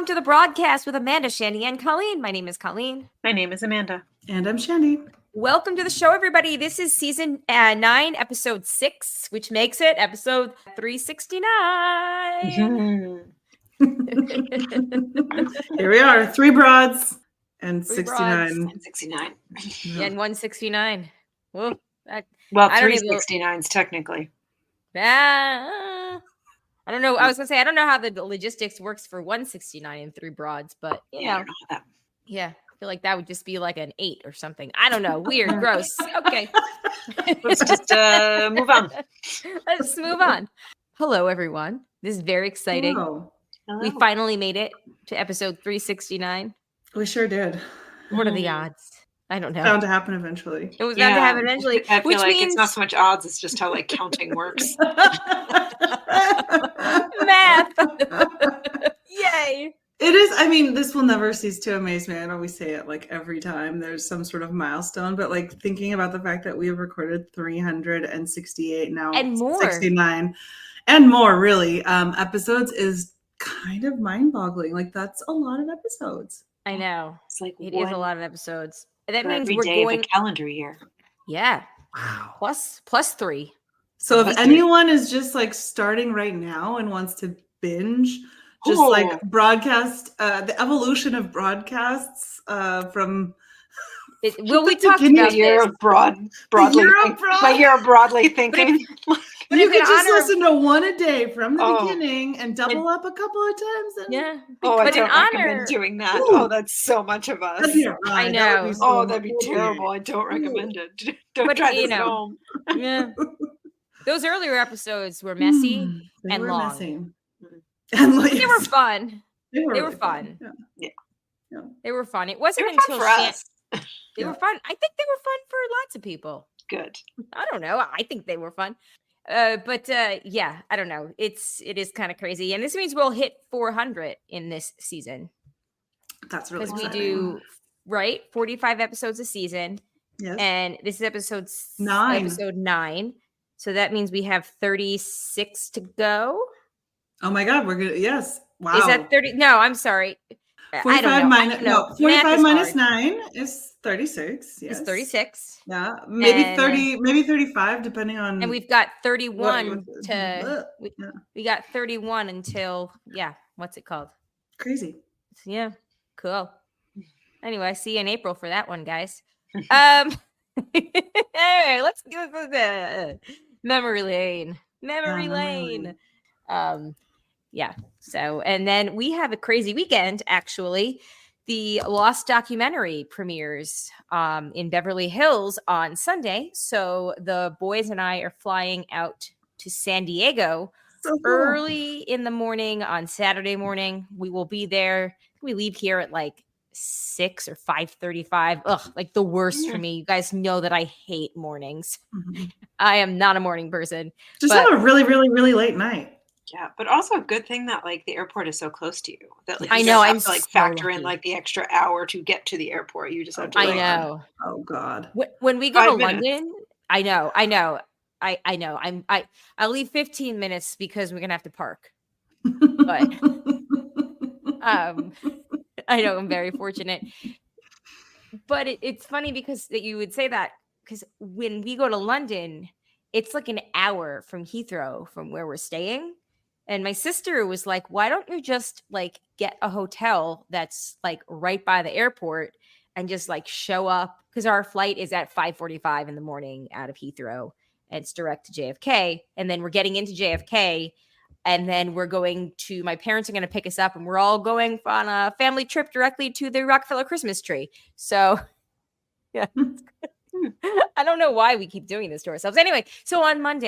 welcome to the broadcast with Amanda, Shandy, and Colleen. My name is Colleen. My name is Amanda. And I'm Shandy. Welcome to the show, everybody. This is season 9, episode 6, which makes it episode 369. Here we are, 3 broads and 69. 69. Yeah, and 169. Well, Well, I don't 369s technically. I don't know. I was going to say, I don't know how the logistics works for 169 and 3 broads, but you know. I don't know that. Yeah, I feel like that would just be like an 8 or something. I don't know. Weird, gross. Okay. Let's just move on. Let's move on. Hello, everyone. This is very exciting. Hello. We finally made it to episode 369. We sure did. What are the odds? I don't know. Bound to happen eventually. It was bound to happen eventually. I feel which like means it's not so much odds, it's just how like counting works. math. Yay. It is. I mean, this will never cease to amaze me. I know we say it like every time there's some sort of milestone, but like thinking about the fact that we have recorded 368 now and more 69 and more really episodes is kind of mind-boggling. Like that's a lot of episodes. I know. It's like it is a lot of episodes. That means every we're day going of the calendar year. Yeah. Wow. Plus 3. So if anyone is just like starting right now and wants to binge just like broadcast, the evolution of broadcasts from will we talk about year of broadly thinking. But you could just listen to one a day from the beginning and double up a couple of times. And I don't recommend doing that. Ooh. Oh, that's so much of us. I know. That'd be terrible. I don't recommend it. Don't try this at home. Yeah. Those earlier episodes were messy and long. Messy. And they were fun. They were fun. Yeah. They were fun. It wasn't until for us. They were fun. I think they were fun for lots of people. Good. I don't know. I think they were fun. But yeah, I don't know. It is kind of crazy. And this means we'll hit 400 in this season. That's really exciting. Because we do, 45 episodes a season. Yes. And this is episode 9. So that means we have 36 to go. Oh my God, we're good. Yes. Wow. Is that 30? No, I'm sorry. 45 minus 9 is 36. Yes. It's 36. Yeah. Maybe 30, maybe 35, depending on. And we've got 31 we got 31 until, what's it called? Crazy. Yeah. Cool. Anyway, I see you in April for that one, guys. Anyway, let's go to the memory lane. Memory lane. Yeah. So, and then we have a crazy weekend, actually. The Lost documentary premieres in Beverly Hills on Sunday. So the boys and I are flying out to San Diego early in the morning on Saturday morning. We will be there. We leave here at like 6 or 5:35. Ugh, like the worst for me. You guys know that I hate mornings. Mm-hmm. I am not a morning person. Just have a really, really, really late night. Yeah, but also a good thing that like the airport is so close to you that like, I know I'm to, like factor in like the extra hour to get to the airport. You just have to. I know. Oh God. When we go to London, I know. I know. I'll leave 15 minutes because we're gonna have to park. But I know I'm very fortunate. But it's funny because that you would say that because when we go to London, it's like an hour from Heathrow from where we're staying. And my sister was like, why don't you just like get a hotel that's like right by the airport and just like show up? Because our flight is at 5:45 in the morning out of Heathrow. And it's direct to JFK. And then we're getting into JFK. And then we're going to, my parents are going to pick us up and we're all going on a family trip directly to the Rockefeller Christmas tree. So, yeah. I don't know why we keep doing this to ourselves. Anyway, so on on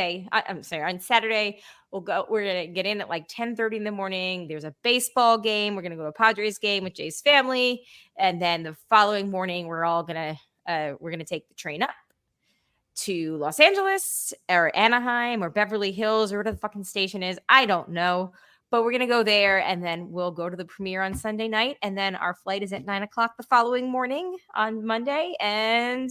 Saturday, we're going to get in at like 10:30 in the morning. There's a baseball game. We're going to go to a Padres game with Jay's family. And then the following morning, we're going to take the train up to Los Angeles or Anaheim or Beverly Hills or whatever the fucking station is. I don't know. But we're going to go there and then we'll go to the premiere on Sunday night. And then our flight is at 9:00 the following morning on Monday. And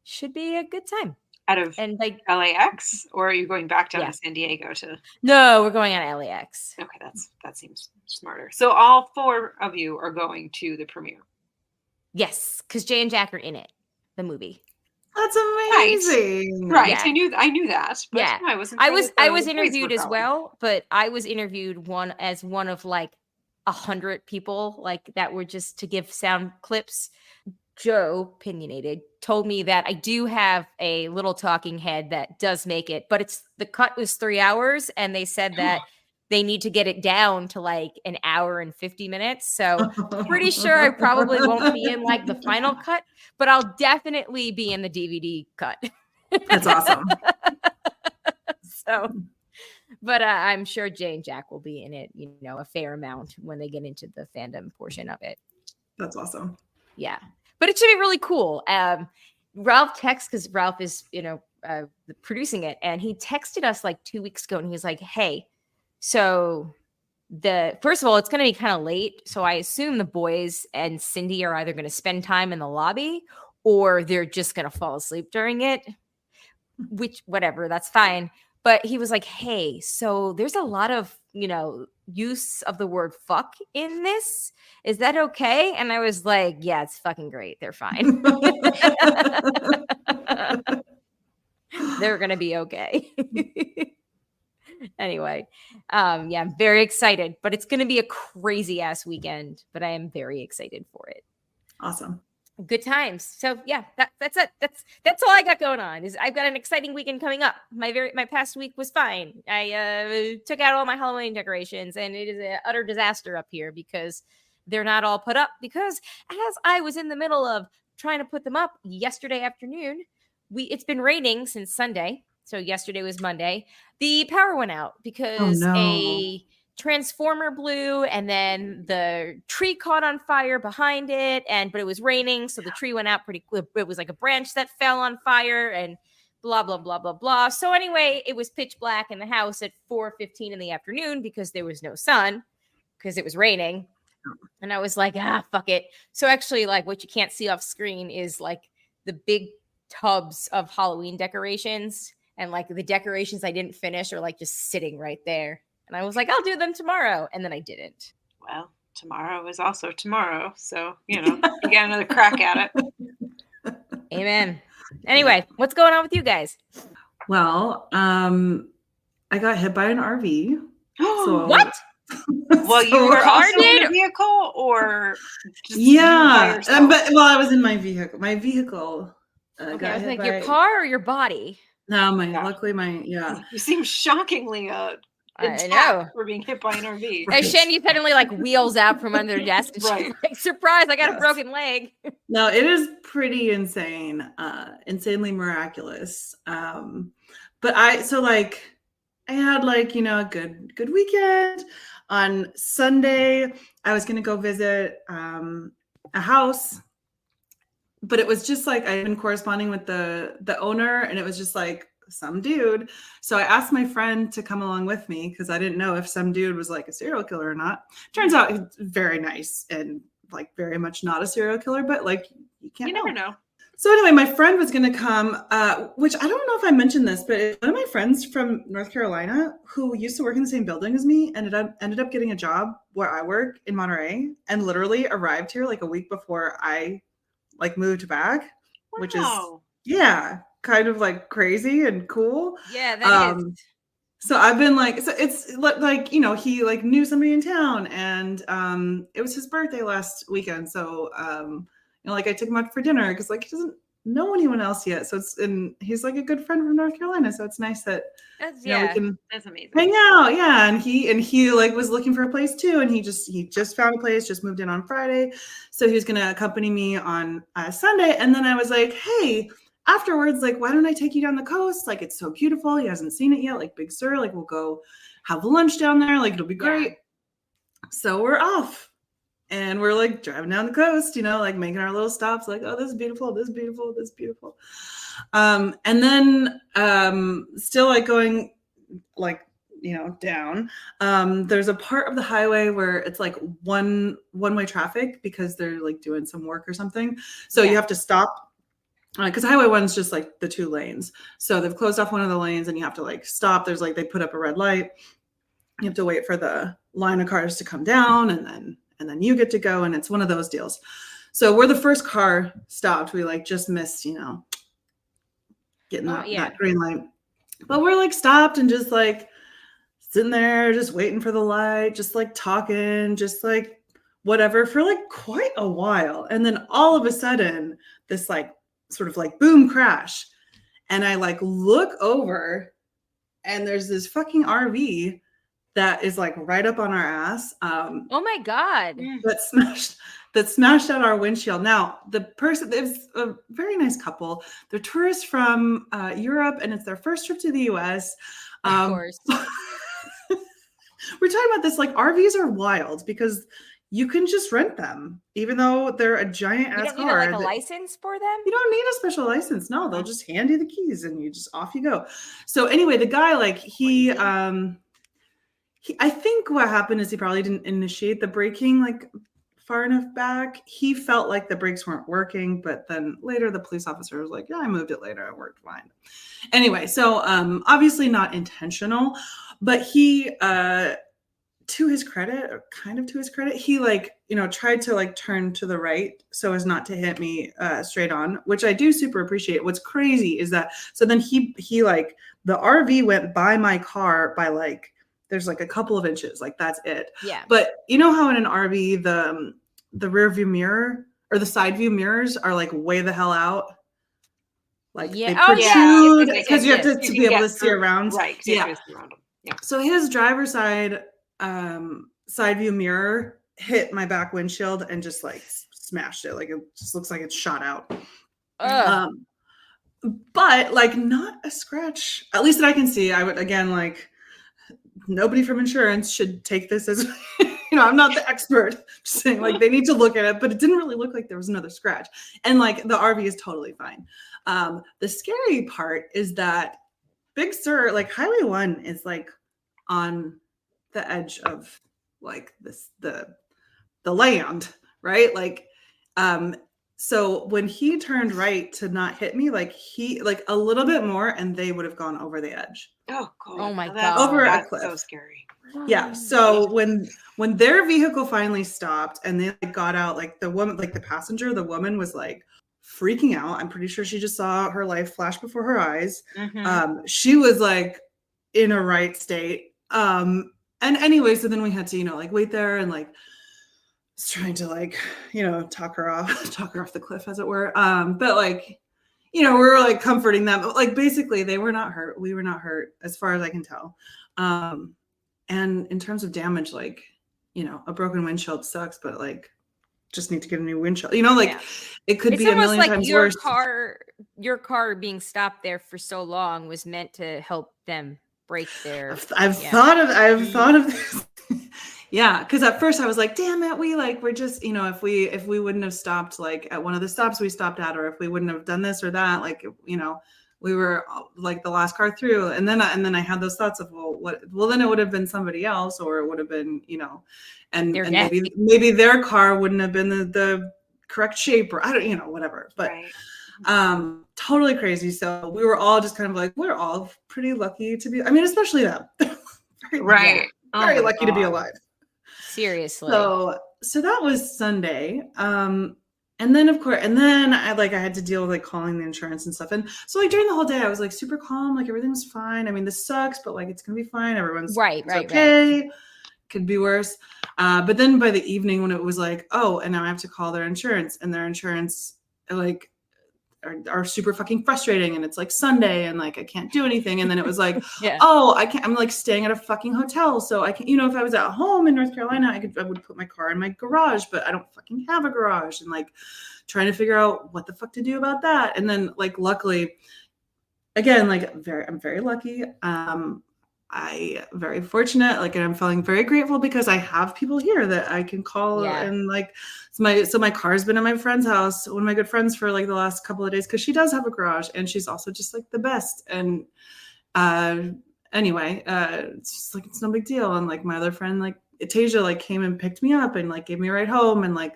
should be a good time. Out of And like LAX, or are you going back down Yeah. to San Diego to? No, we're going on LAX. Okay, that seems smarter. So all 4 of you are going to the premiere. Yes, because Jay and Jack are in it, the movie. That's amazing. Right. Yeah. I knew that. But Yeah. I wasn't. I Sure was that the I was boys interviewed were as going. well, but I was interviewed as one of like 100 people like that were just to give sound clips. Joe, opinionated, told me that I do have a little talking head that does make it, but the cut was 3 hours, and they said that they need to get it down to like an hour and 50 minutes. So pretty sure I probably won't be in like the final cut, but I'll definitely be in the DVD cut. That's awesome. So, but I'm sure Jay and Jack will be in it, a fair amount when they get into the fandom portion of it. That's awesome. Yeah. But it should be really cool. Ralph texts, because Ralph is, producing it. And he texted us like 2 weeks ago, and he was like, hey, so first of all, it's going to be kind of late. So I assume the boys and Cindy are either going to spend time in the lobby or they're just going to fall asleep during it, which whatever, that's fine. But he was like, hey, so there's a lot of, use of the word fuck in this. Is that okay? And I was like, yeah, it's fucking great. They're fine. They're going to be okay. Anyway, yeah, I'm very excited, but it's going to be a crazy ass weekend, but I am very excited for it. Awesome. Good times. So yeah, that's it. That's all I got going on. Is I've got an exciting weekend coming up. My past week was fine. I took out all my Halloween decorations, and it is an utter disaster up here because they're not all put up. Because as I was in the middle of trying to put them up yesterday afternoon, it's been raining since Sunday. So yesterday was Monday. The power went out because a transformer blew, and then the tree caught on fire behind it, but it was raining, so the tree went out pretty quick. It was like a branch that fell on fire, and blah blah blah blah blah. So anyway, it was pitch black in the house at 4:15 in the afternoon because there was no sun because it was raining. And I was like, fuck it. So actually, like, what you can't see off screen is like the big tubs of Halloween decorations, and like the decorations I didn't finish are like just sitting right there. And I was like, I'll do them tomorrow. And then I didn't. Well, tomorrow is also tomorrow. So, you get another crack at it. Amen. Anyway, what's going on with you guys? Well, I got hit by an RV. So what? Well, you were also in a vehicle, or just I was in my vehicle. My vehicle. Okay, I was like, your car or your body? No, luckily you seem shockingly I know. For being hit by an RV. And Shandy suddenly like wheels out from under the desk. And she's like, surprise, I got a broken leg. No, it is pretty insane. Insanely miraculous. But I had a good weekend. On Sunday, I was gonna go visit a house, but it was just like I've been corresponding with the owner, and it was just like some dude. So I asked my friend to come along with me because I didn't know if some dude was like a serial killer or not. Turns out he's very nice and like very much not a serial killer, but like you never know. So anyway, my friend was going to come, which I don't know if I mentioned this, but one of my friends from North Carolina who used to work in the same building as me ended up getting a job where I work in Monterey, and literally arrived here like a week before I like moved back, which is kind of like crazy and cool. Yeah, that is. So I've been like, so it's like, he like knew somebody in town, and it was his birthday last weekend. So, like I took him out for dinner because like he doesn't know anyone else yet. So and he's like a good friend from North Carolina. So it's nice that we can that's amazing. hang out. Yeah. And he like was looking for a place too. And he just found a place, just moved in on Friday. So he was going to accompany me on Sunday. And then I was like, hey, afterwards, like, why don't I take you down the coast? Like, it's so beautiful. He hasn't seen it yet. Like Big Sur, like we'll go have lunch down there. Like, it'll be great. Yeah. So we're off. And we're like driving down the coast, like making our little stops, like, oh, this is beautiful, this is beautiful, this is beautiful. And then still like going like, down. There's a part of the highway where it's like one-way traffic because they're like doing some work or something. So you have to stop because Highway 1's just like the 2 lanes. So they've closed off one of the lanes and you have to like stop. There's like, they put up a red light. You have to wait for the line of cars to come down and then you get to go. And it's one of those deals. So we're the first car stopped. We like just missed, getting that green light. But we're like stopped and just like sitting there, just waiting for the light, just like talking, just like whatever for like quite a while. And then all of a sudden, this like sort of like boom crash. And I like look over and there's this fucking RV that is like right up on our ass. Oh my God. That smashed out our windshield. Now, the person, it was a very nice couple. They're tourists from Europe and it's their first trip to the US. Of course. We're talking about this, like RVs are wild because you can just rent them, even though they're a giant ass car. You don't need like a license for them? You don't need a special license. No, they'll just hand you the keys and you just off you go. So anyway, the guy, like I think what happened is he probably didn't initiate the braking like far enough back. He felt like the brakes weren't working, but then later the police officer was like, yeah, I moved it later. It worked fine. Anyway, so obviously not intentional, but he, to his credit, or kind of to his credit, he like, tried to like turn to the right so as not to hit me straight on, which I do super appreciate. What's crazy is that, so then he like, the RV went by my car by like, there's like a couple of inches, like that's it. Yeah. But you know how in an RV, the rear view mirror or the side view mirrors are like way the hell out? Like they protrude because you have to be able to see around. Right. Yeah. Yeah. So his driver's side view mirror hit my back windshield and just like smashed it. Like it just looks like it's shot out. But like not a scratch, at least that I can see. I would, again, like nobody from insurance should take this as, I'm not the expert. Just saying, like, they need to look at it, but it didn't really look like there was another scratch. And like the RV is totally fine. The scary part is that Big Sur, like Highway 1 is like on the edge of like the land, right? Like, so when he turned right to not hit me, like he like a little bit more and they would have gone over the edge. Oh, God. Oh my God. Over a cliff. So scary. Yeah. So when their vehicle finally stopped and they like, got out, like the woman, like the passenger, the woman was like freaking out. I'm pretty sure she just saw her life flash before her eyes. Mm-hmm. She was like in a right state. And anyway, so then we had to, like wait there and like trying to like, talk her off the cliff, as it were. But like, we were like comforting them. But, like basically, they were not hurt. We were not hurt, as far as I can tell. And in terms of damage, like, a broken windshield sucks, but like, just need to get a new windshield. It could be a million times worse. Your car being stopped there for so long was meant to help them break their. I've thought of this. Yeah, because at first I was like, damn it, we're just, if we wouldn't have stopped like at one of the stops we stopped at, or if we wouldn't have done this or that, like, we were like the last car through. And then I had those thoughts of, then it would have been somebody else, or it would have been, and maybe their car wouldn't have been the correct shape, or I don't, whatever. But right. Totally crazy. So we were all just kind of like, we're all pretty lucky to be, very, right. Very lucky to be alive. Seriously. So that was Sunday. And then of course, I had to deal with like calling the insurance and stuff. And so like during the whole day, I was like super calm, like everything was fine. I mean, this sucks, but like it's gonna be fine. Everyone's okay. Right. Could be worse. But then by the evening when it was like, oh, and now I have to call their insurance, and their insurance like are super fucking frustrating, and it's like Sunday and like I can't do anything. And then it was like, oh, I can't, I'm like staying at a fucking hotel, so I can, if I was at home in North Carolina, I would put my car in my garage, but I don't fucking have a garage, and like trying to figure out what the fuck to do about that. And then like luckily, again, like I'm very lucky. I very fortunate, like, and I'm feeling very grateful because I have people here that I can call. And like so my car's been at my friend's house, one of my good friends, for like the last couple of days, because she does have a garage and she's also just like the best. And anyway, it's just like it's no big deal. And like my other friend, like Tasia, like came and picked me up and like gave me a ride home. And like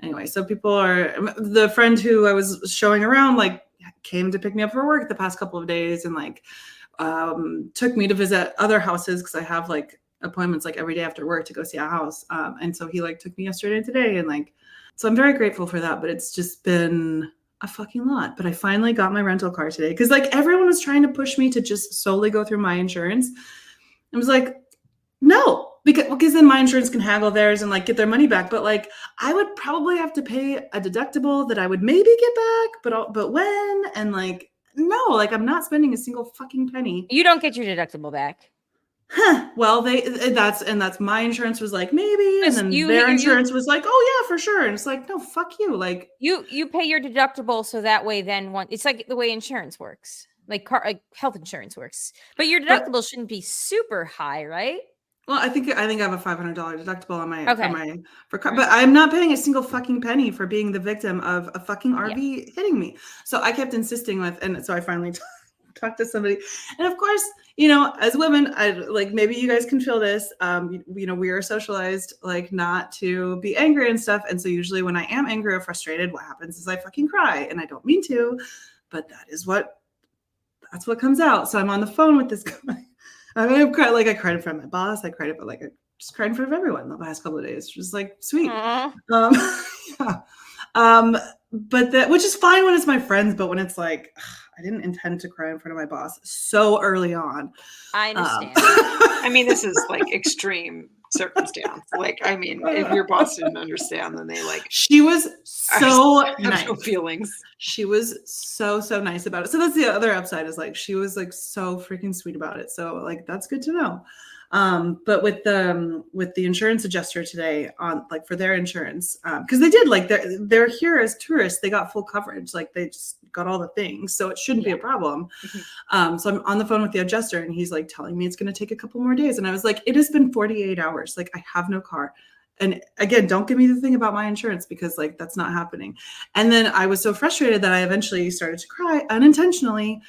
anyway, so people are, the friend who I was showing around, like came to pick me up for work the past couple of days and like took me to visit other houses because I have like appointments like every day after work to go see a house. And so he like took me yesterday and today, and like, so I'm very grateful for that, but it's just been a fucking lot. But I finally got my rental car today because like everyone was trying to push me to just solely go through my insurance. I was like, no, because then my insurance can haggle theirs and like get their money back. But like, I would probably have to pay a deductible that I would maybe get back, but when? And like, no, like I'm not spending a single fucking penny. You don't get your deductible back. Well, that's my insurance was like maybe, and then their insurance was like, oh yeah, for sure. And it's like, no, fuck you. Like you pay your deductible so that way then it's like the way insurance works, like health insurance works. But your deductible shouldn't be super high, right? Well, I think I have a $500 deductible on my but I'm not paying a single fucking penny for being the victim of a fucking RV hitting me. So I kept insisting and so I finally talked to somebody. And of course, you know, as women, I like, maybe you guys can feel this. You know, we are socialized like not to be angry and stuff. And so usually when I am angry or frustrated, what happens is I fucking cry, and I don't mean to, but that's what comes out. So I'm on the phone with this guy. I mean, I cried in front of my boss. I just cried in front of everyone the last couple of days. It was like sweet. Yeah. But which is fine when it's my friends, but when it's like, I didn't intend to cry in front of my boss so early on. I understand. I mean, this is like extreme circumstance. Like, I mean, if your boss didn't understand, then they like. She was so nice. No feelings. She was so nice about it. So that's the other upside, is like she was like so freaking sweet about it. So like that's good to know. But with the insurance adjuster today on like for their insurance, because they did like they're here as tourists, they got full coverage, like they just got all the things, so it shouldn't be a problem. So I'm on the phone with the adjuster, and he's like telling me it's going to take a couple more days, and I was like, it has been 48 hours, like I have no car. And again, don't give me the thing about my insurance, because like that's not happening. And then I was so frustrated that I eventually started to cry unintentionally.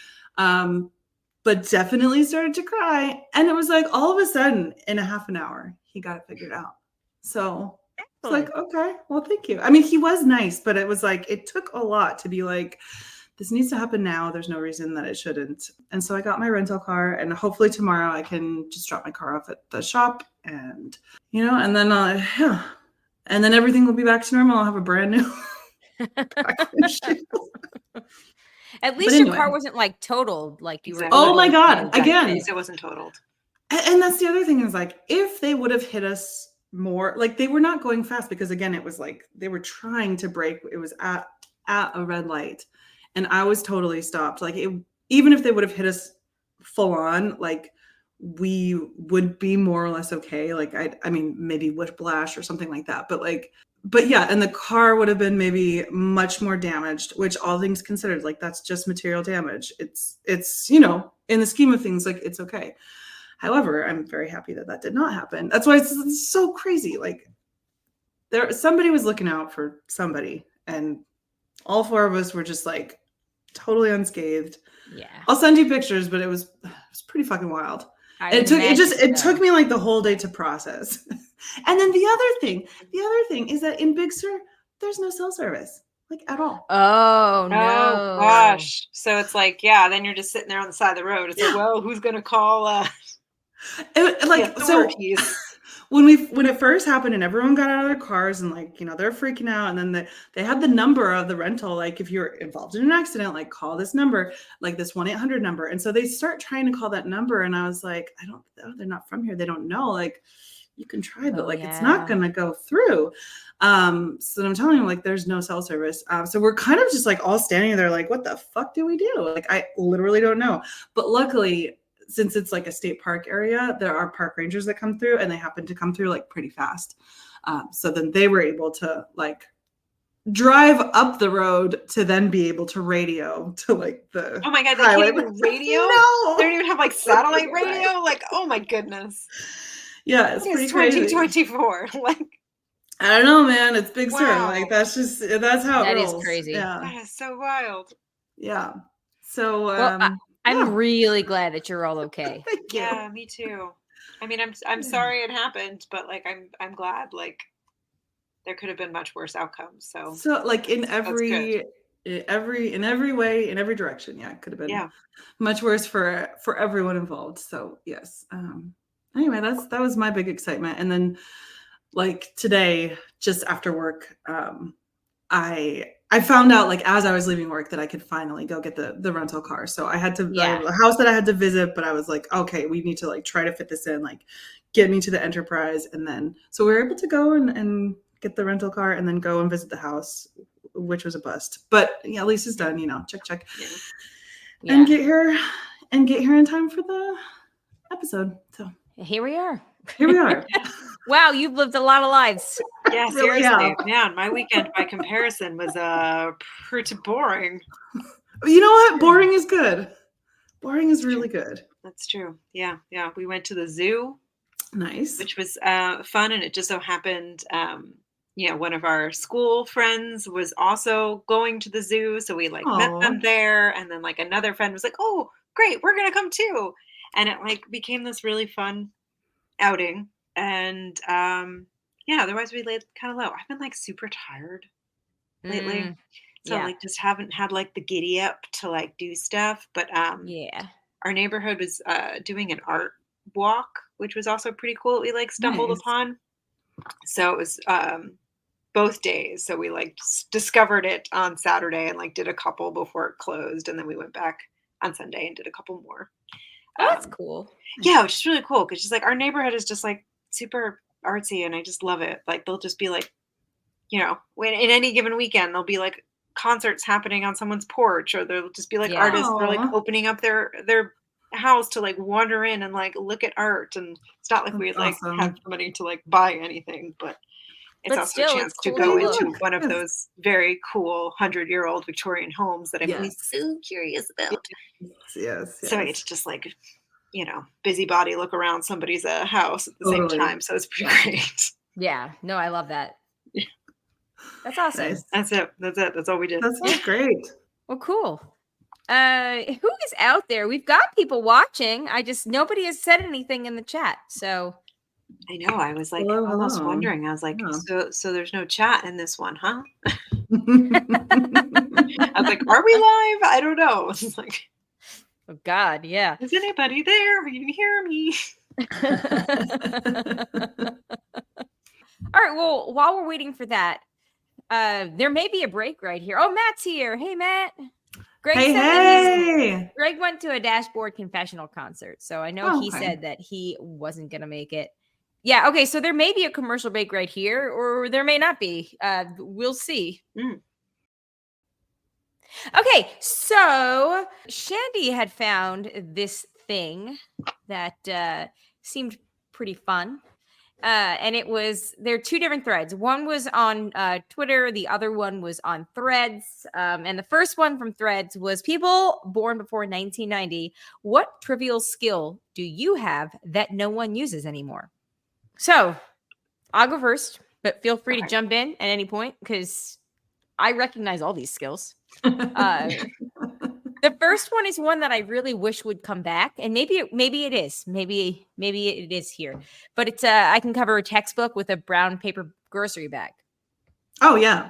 But definitely started to cry. And it was like all of a sudden in a half an hour, he got it figured out. So it's like, okay, well, thank you. I mean, he was nice, but it was like, it took a lot to be like, this needs to happen now. There's no reason that it shouldn't. And so I got my rental car, and hopefully tomorrow I can just drop my car off at the shop, and, you know, and then, and then everything will be back to normal. I'll have a brand new At least your car wasn't like totaled, like you were. Oh my God! Again, it wasn't totaled. And that's the other thing, is like, if they would have hit us more, like they were not going fast, because again, it was like they were trying to brake. It was at a red light, and I was totally stopped. Like even if they would have hit us full on, like we would be more or less okay. Like I mean, maybe whiplash or something like that, but yeah, and the car would have been maybe much more damaged, which all things considered, like that's just material damage. It's, you know, in the scheme of things, like it's okay. However, I'm very happy that did not happen. That's why it's so crazy. Like somebody was looking out for somebody, and all four of us were just like totally unscathed. Yeah. I'll send you pictures, but it was pretty fucking wild. It took me like the whole day to process. And then the other thing is that in Big Sur, there's no cell service, like at all. Oh no. Oh gosh. So it's like, yeah, then you're just sitting there on the side of the road. It's like, well, who's gonna call so when it first happened and everyone got out of their cars and like, you know, they're freaking out, and then they had the number of the rental, like if you're involved in an accident, like call this number, like this 1-800 number. And so they start trying to call that number, and I was like, they're not from here, they don't know, like you can try, but it's not gonna go through. So I'm telling you, like there's no cell service. So we're kind of just like all standing there like, what the fuck do we do? Like I literally don't know. But luckily, since it's like a state park area, there are park rangers that come through, and they happen to come through like pretty fast. So then they were able to like drive up the road to then be able to radio to like the Oh my God, they can't even radio? No. They don't even have like satellite radio? Like, oh my goodness. Yeah, it's pretty crazy. 2024. Like, I don't know, man. It's Big Sur. Like that's how it rolls. That is crazy. Yeah. That is so wild. Yeah. So I'm really glad that you're all okay. Thank you. Yeah, me too. I mean, I'm sorry it happened, but like I'm glad, like there could have been much worse outcomes. So like in every in every way, in every direction. Yeah, it could have been much worse for everyone involved. So yes. Anyway, that was my big excitement. And then like today, just after work, I found out like as I was leaving work that I could finally go get the rental car. So I had to I have a house that I had to visit, but I was like, okay, we need to like try to fit this in, like get me to the Enterprise. And then so we were able to go and get the rental car and then go and visit the house, which was a bust. But yeah, at least it's done, check. Yeah. And get here in time for the episode. So here we are. Wow, you've lived a lot of lives. Yeah, Really seriously. Man, my weekend by comparison was pretty boring. You know what? Boring is good. Boring is really good. That's true. Yeah. We went to the zoo. Nice. Which was fun, and it just so happened one of our school friends was also going to the zoo, so we like met them there, and then like another friend was like, oh great, we're gonna come too, and it like became this really fun outing. And otherwise we laid kind of low. I've been like super tired lately, so like just haven't had like the giddy up to like do stuff. But our neighborhood was doing an art walk, which was also pretty cool. We like stumbled upon, so it was both days. So we like discovered it on Saturday and like did a couple before it closed, and then we went back on Sunday and did a couple more. Oh, that's cool. Yeah, which is really cool because just like our neighborhood is just like super artsy, and I just love it. Like they'll just be like, when in any given weekend there'll be like concerts happening on someone's porch, or there'll just be like artists that are like opening up their house to like wander in and like look at art. And it's not like we like have money to like buy anything, but it's also a chance to go into one of those very cool 100-year-old Victorian homes that I'm always so curious about. Yes. So I get to just like, busybody look around somebody's house at the same time. So it's pretty great. Yeah. No, I love that. That's awesome. Nice. That's it. That's all we did. That sounds great. Well, cool. Who is out there? We've got people watching. Nobody has said anything in the chat. So I know. I was like almost wondering. I was like, so there's no chat in this one, huh? I was like, are we live? I don't know. It's like, oh God, yeah. Is anybody there? Can you hear me? All right. Well, while we're waiting for that, there may be a break right here. Oh, Matt's here. Hey, Matt. Greg Greg went to a Dashboard Confessional concert, so I know he said that he wasn't going to make it. Yeah, okay, so there may be a commercial break right here, or there may not be. We'll see. Okay, so Shandy had found this thing that seemed pretty fun. And there are two different threads. One was on Twitter. The other one was on Threads. And the first one from Threads was, people born before 1990, what trivial skill do you have that no one uses anymore? So I'll go first, but feel free to jump in at any point because I recognize all these skills. The first one is one that I really wish would come back, and maybe it is. Maybe it is here. But it's I can cover a textbook with a brown paper grocery bag. Oh yeah.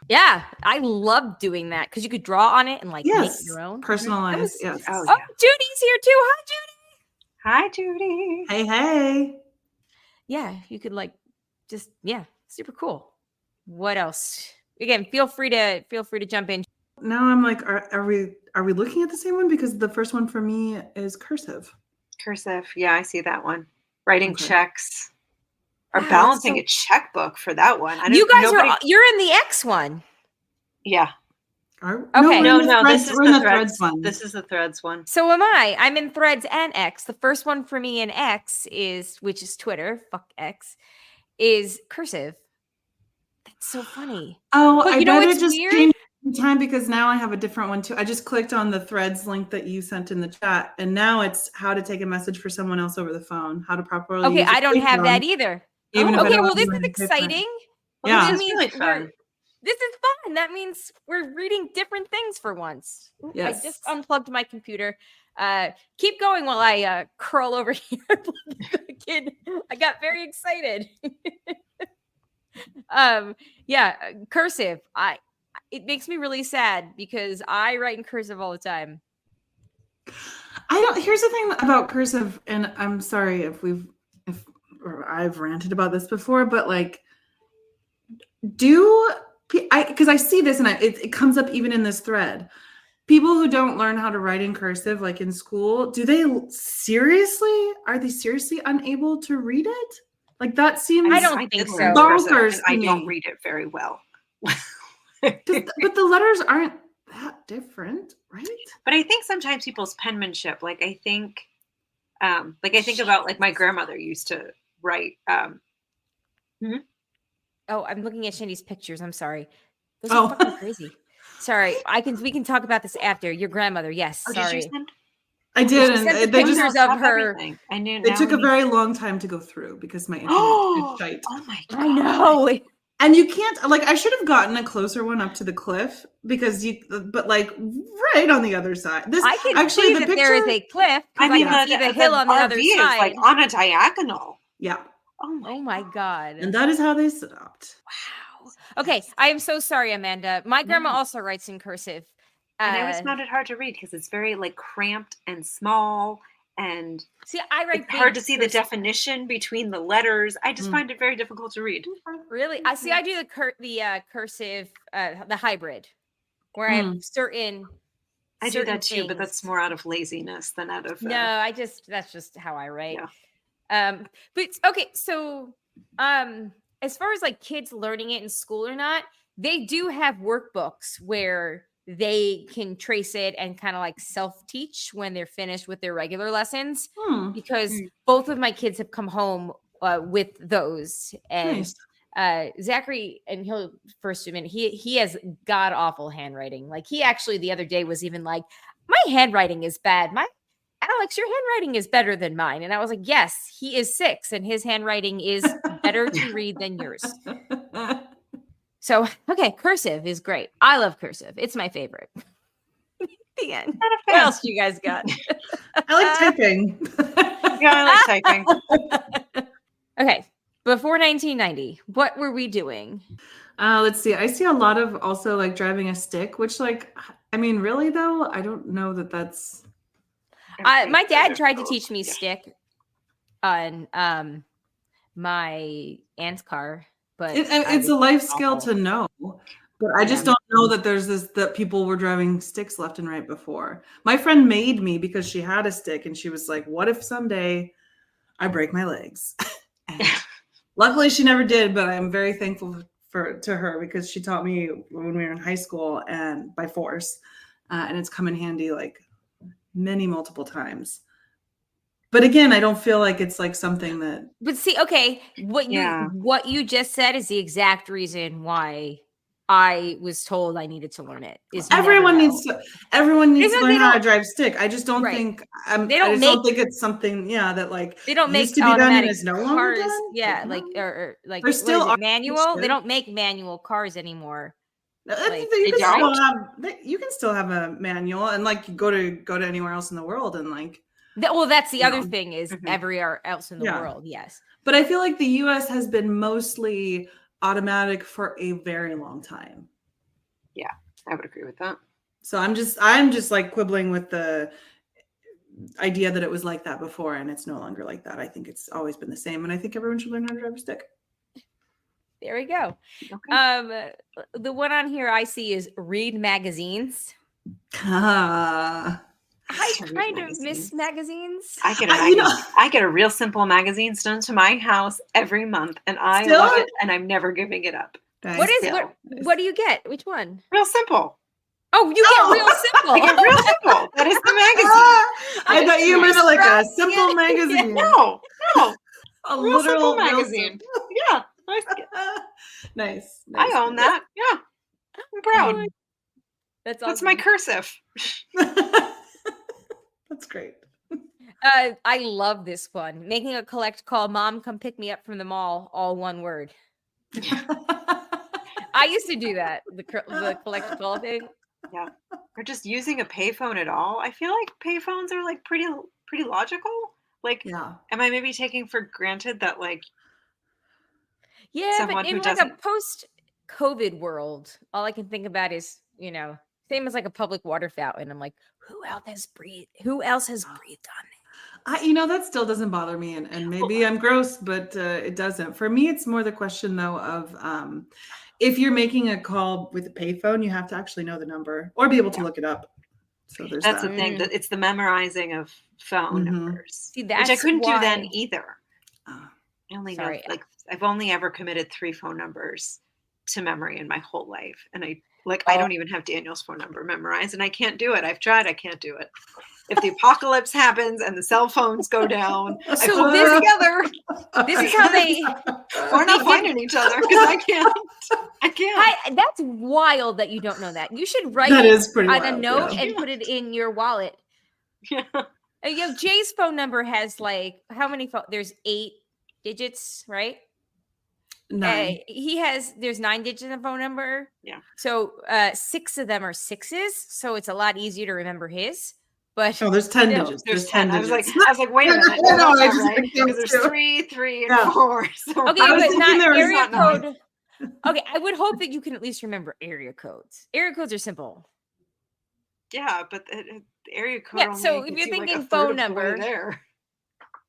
Yeah, I love doing that because you could draw on it and like make your own. Personalized. Yes. Oh, Judy's here too. Hi, Judy. Hi, Judy. Hey. Yeah, you could like just super cool. What else? Again, feel free to jump in. Now I'm like, are we looking at the same one? Because the first one for me is cursive. Cursive. Yeah, I see that one. Writing checks. Or balancing a checkbook for that one. You're in the X one. Yeah. Okay. No, this is the Threads one. This is the Threads one. So am I. I'm in Threads and X. The first one for me in X which is Twitter, fuck X, is cursive. That's so funny. Oh, but I bet it just changed time because now I have a different one too. I just clicked on the Threads link that you sent in the chat, and now it's how to take a message for someone else over the phone, how to properly use I don't have that either. Okay, well, this is exciting. Yeah, this is really fun. This is fun. That means we're reading different things for once. Yes. I just unplugged my computer. Keep going while I curl over here. Kid, I got very excited. Cursive. it makes me really sad because I write in cursive all the time. Here's the thing about cursive, and I'm sorry if I've ranted about this before, but like, because I see this and it comes up even in this thread. People who don't learn how to write in cursive, like in school, are they seriously unable to read it? Like that seems I don't think so. bonkers. I don't read it very well. But the letters aren't that different, right? But I think sometimes people's penmanship, like I think about like my grandmother used to write. Oh, I'm looking at Shandy's pictures. I'm sorry. Those are fucking crazy. Sorry, we can talk about this after. Your grandmother, yes. Sorry. Did you send? I did, and they pictures of her. I knew. It took a very long time to go through because my internet is shite. Oh my god! I know. And you can't, like, I should have gotten a closer one up to the cliff because but like right on the other side. I can actually see that there is a cliff. I can see the hill on the other side. Is like on a diagonal. Yeah. Oh my god. And that is how they stopped. Wow. Okay, I am so sorry, Amanda. My grandma also writes in cursive. And I always found it hard to read because it's very like cramped and small. And see, I write it's hard to see the definition between the letters. I just find it very difficult to read. Really? I see. I do the cursive, the hybrid, where I have certain. I do that too, but that's more out of laziness than out of. No, that's just how I write. Yeah. But okay, so as far as like kids learning it in school or not, they do have workbooks where they can trace it and kind of like self-teach when they're finished with their regular lessons because both of my kids have come home with those. And Zachary, and he'll first admit, he has god awful handwriting. Like he actually the other day was even like, my handwriting is bad. Alex, your handwriting is better than mine. And I was like, yes, he is 6 and his handwriting is better to read than yours. So, okay, cursive is great. I love cursive. It's my favorite. The end. What else do you guys got? I like typing. Yeah, I like typing. Okay, before 1990, what were we doing? Let's see. I see a lot of also like driving a stick, which like, I mean, really though, I don't know that that's... my dad tried to teach me stick on my aunt's car. But it's a life skill to know, but I just don't know that that people were driving sticks left and right before. My friend made me because she had a stick and she was like, what if someday I break my legs? Luckily she never did, but I'm very thankful to her because she taught me when we were in high school and by force. And it's come in handy like multiple times. But again, I don't feel like it's like something that. But see, okay, what you just said is the exact reason why I was told I needed to learn it. Everyone needs to learn how to drive stick. I just don't think I don't think it's something that like they don't make to be done and is no longer cars. done. Yeah, like or like there's still manual. They don't make manual cars anymore. Like, you can still have a manual and like go to anywhere else in the world and like. Well, that's the other thing is everywhere else in the world. Yes. But I feel like the US has been mostly automatic for a very long time. Yeah, I would agree with that. So I'm just like quibbling with the idea that it was like that before and it's no longer like that. I think it's always been the same. And I think everyone should learn how to drive a stick. There we go. Okay. The one on here I see is read magazines. I kind of miss magazines. I get a real simple magazine sent to my house every month, and I love it, and I'm never giving it up. What do you get? Which one? Real Simple. Oh, you get Real Simple. I get Real Simple. That is the magazine. I thought you meant like a simple magazine. No, a Real Simple magazine. Yeah, nice. I own that. Yeah, I'm proud. That's awesome. That's my cursive. That's great. I love this one. Making a collect call. Mom, come pick me up from the mall. All one word. I used to do that. The collect call thing. Yeah. Or just using a payphone at all. I feel like payphones are like pretty logical. Like, am I maybe taking for granted that like? Yeah, but in like a COVID world, all I can think about is, same as like a public water fountain. I'm like, who else has breathed on it? That still doesn't bother me, and maybe I'm gross, but it doesn't. For me, it's more the question though of if you're making a call with a payphone, you have to actually know the number or be able to look it up. So that's the thing, that it's the memorizing of phone numbers, See, which I couldn't do then either. Oh. I only know, like, I've only ever committed 3 phone numbers to memory in my whole life, and I don't even have Daniel's phone number memorized, and I can't do it. I've tried, I can't do it. If the apocalypse happens and the cell phones go down, I put them together. This is how we're not finding each other because I can't. That's wild that you don't know that. You should write that is pretty on wild, a note and put it in your wallet. Yeah. Jay's phone number has like how many there's 8 digits, right? 9. There's 9 digits in the phone number. Yeah. So 6 of them are 6s, so it's a lot easier to remember his. But there's 10 digits. There's 10. I was like, wait a minute. No, that's not right. Because there's 3, 3, and 4. So okay, but not area code. 9. Okay, I would hope that you can at least remember area codes. Area codes are simple. Yeah, but the area code. Yeah, so if you're thinking phone number, there.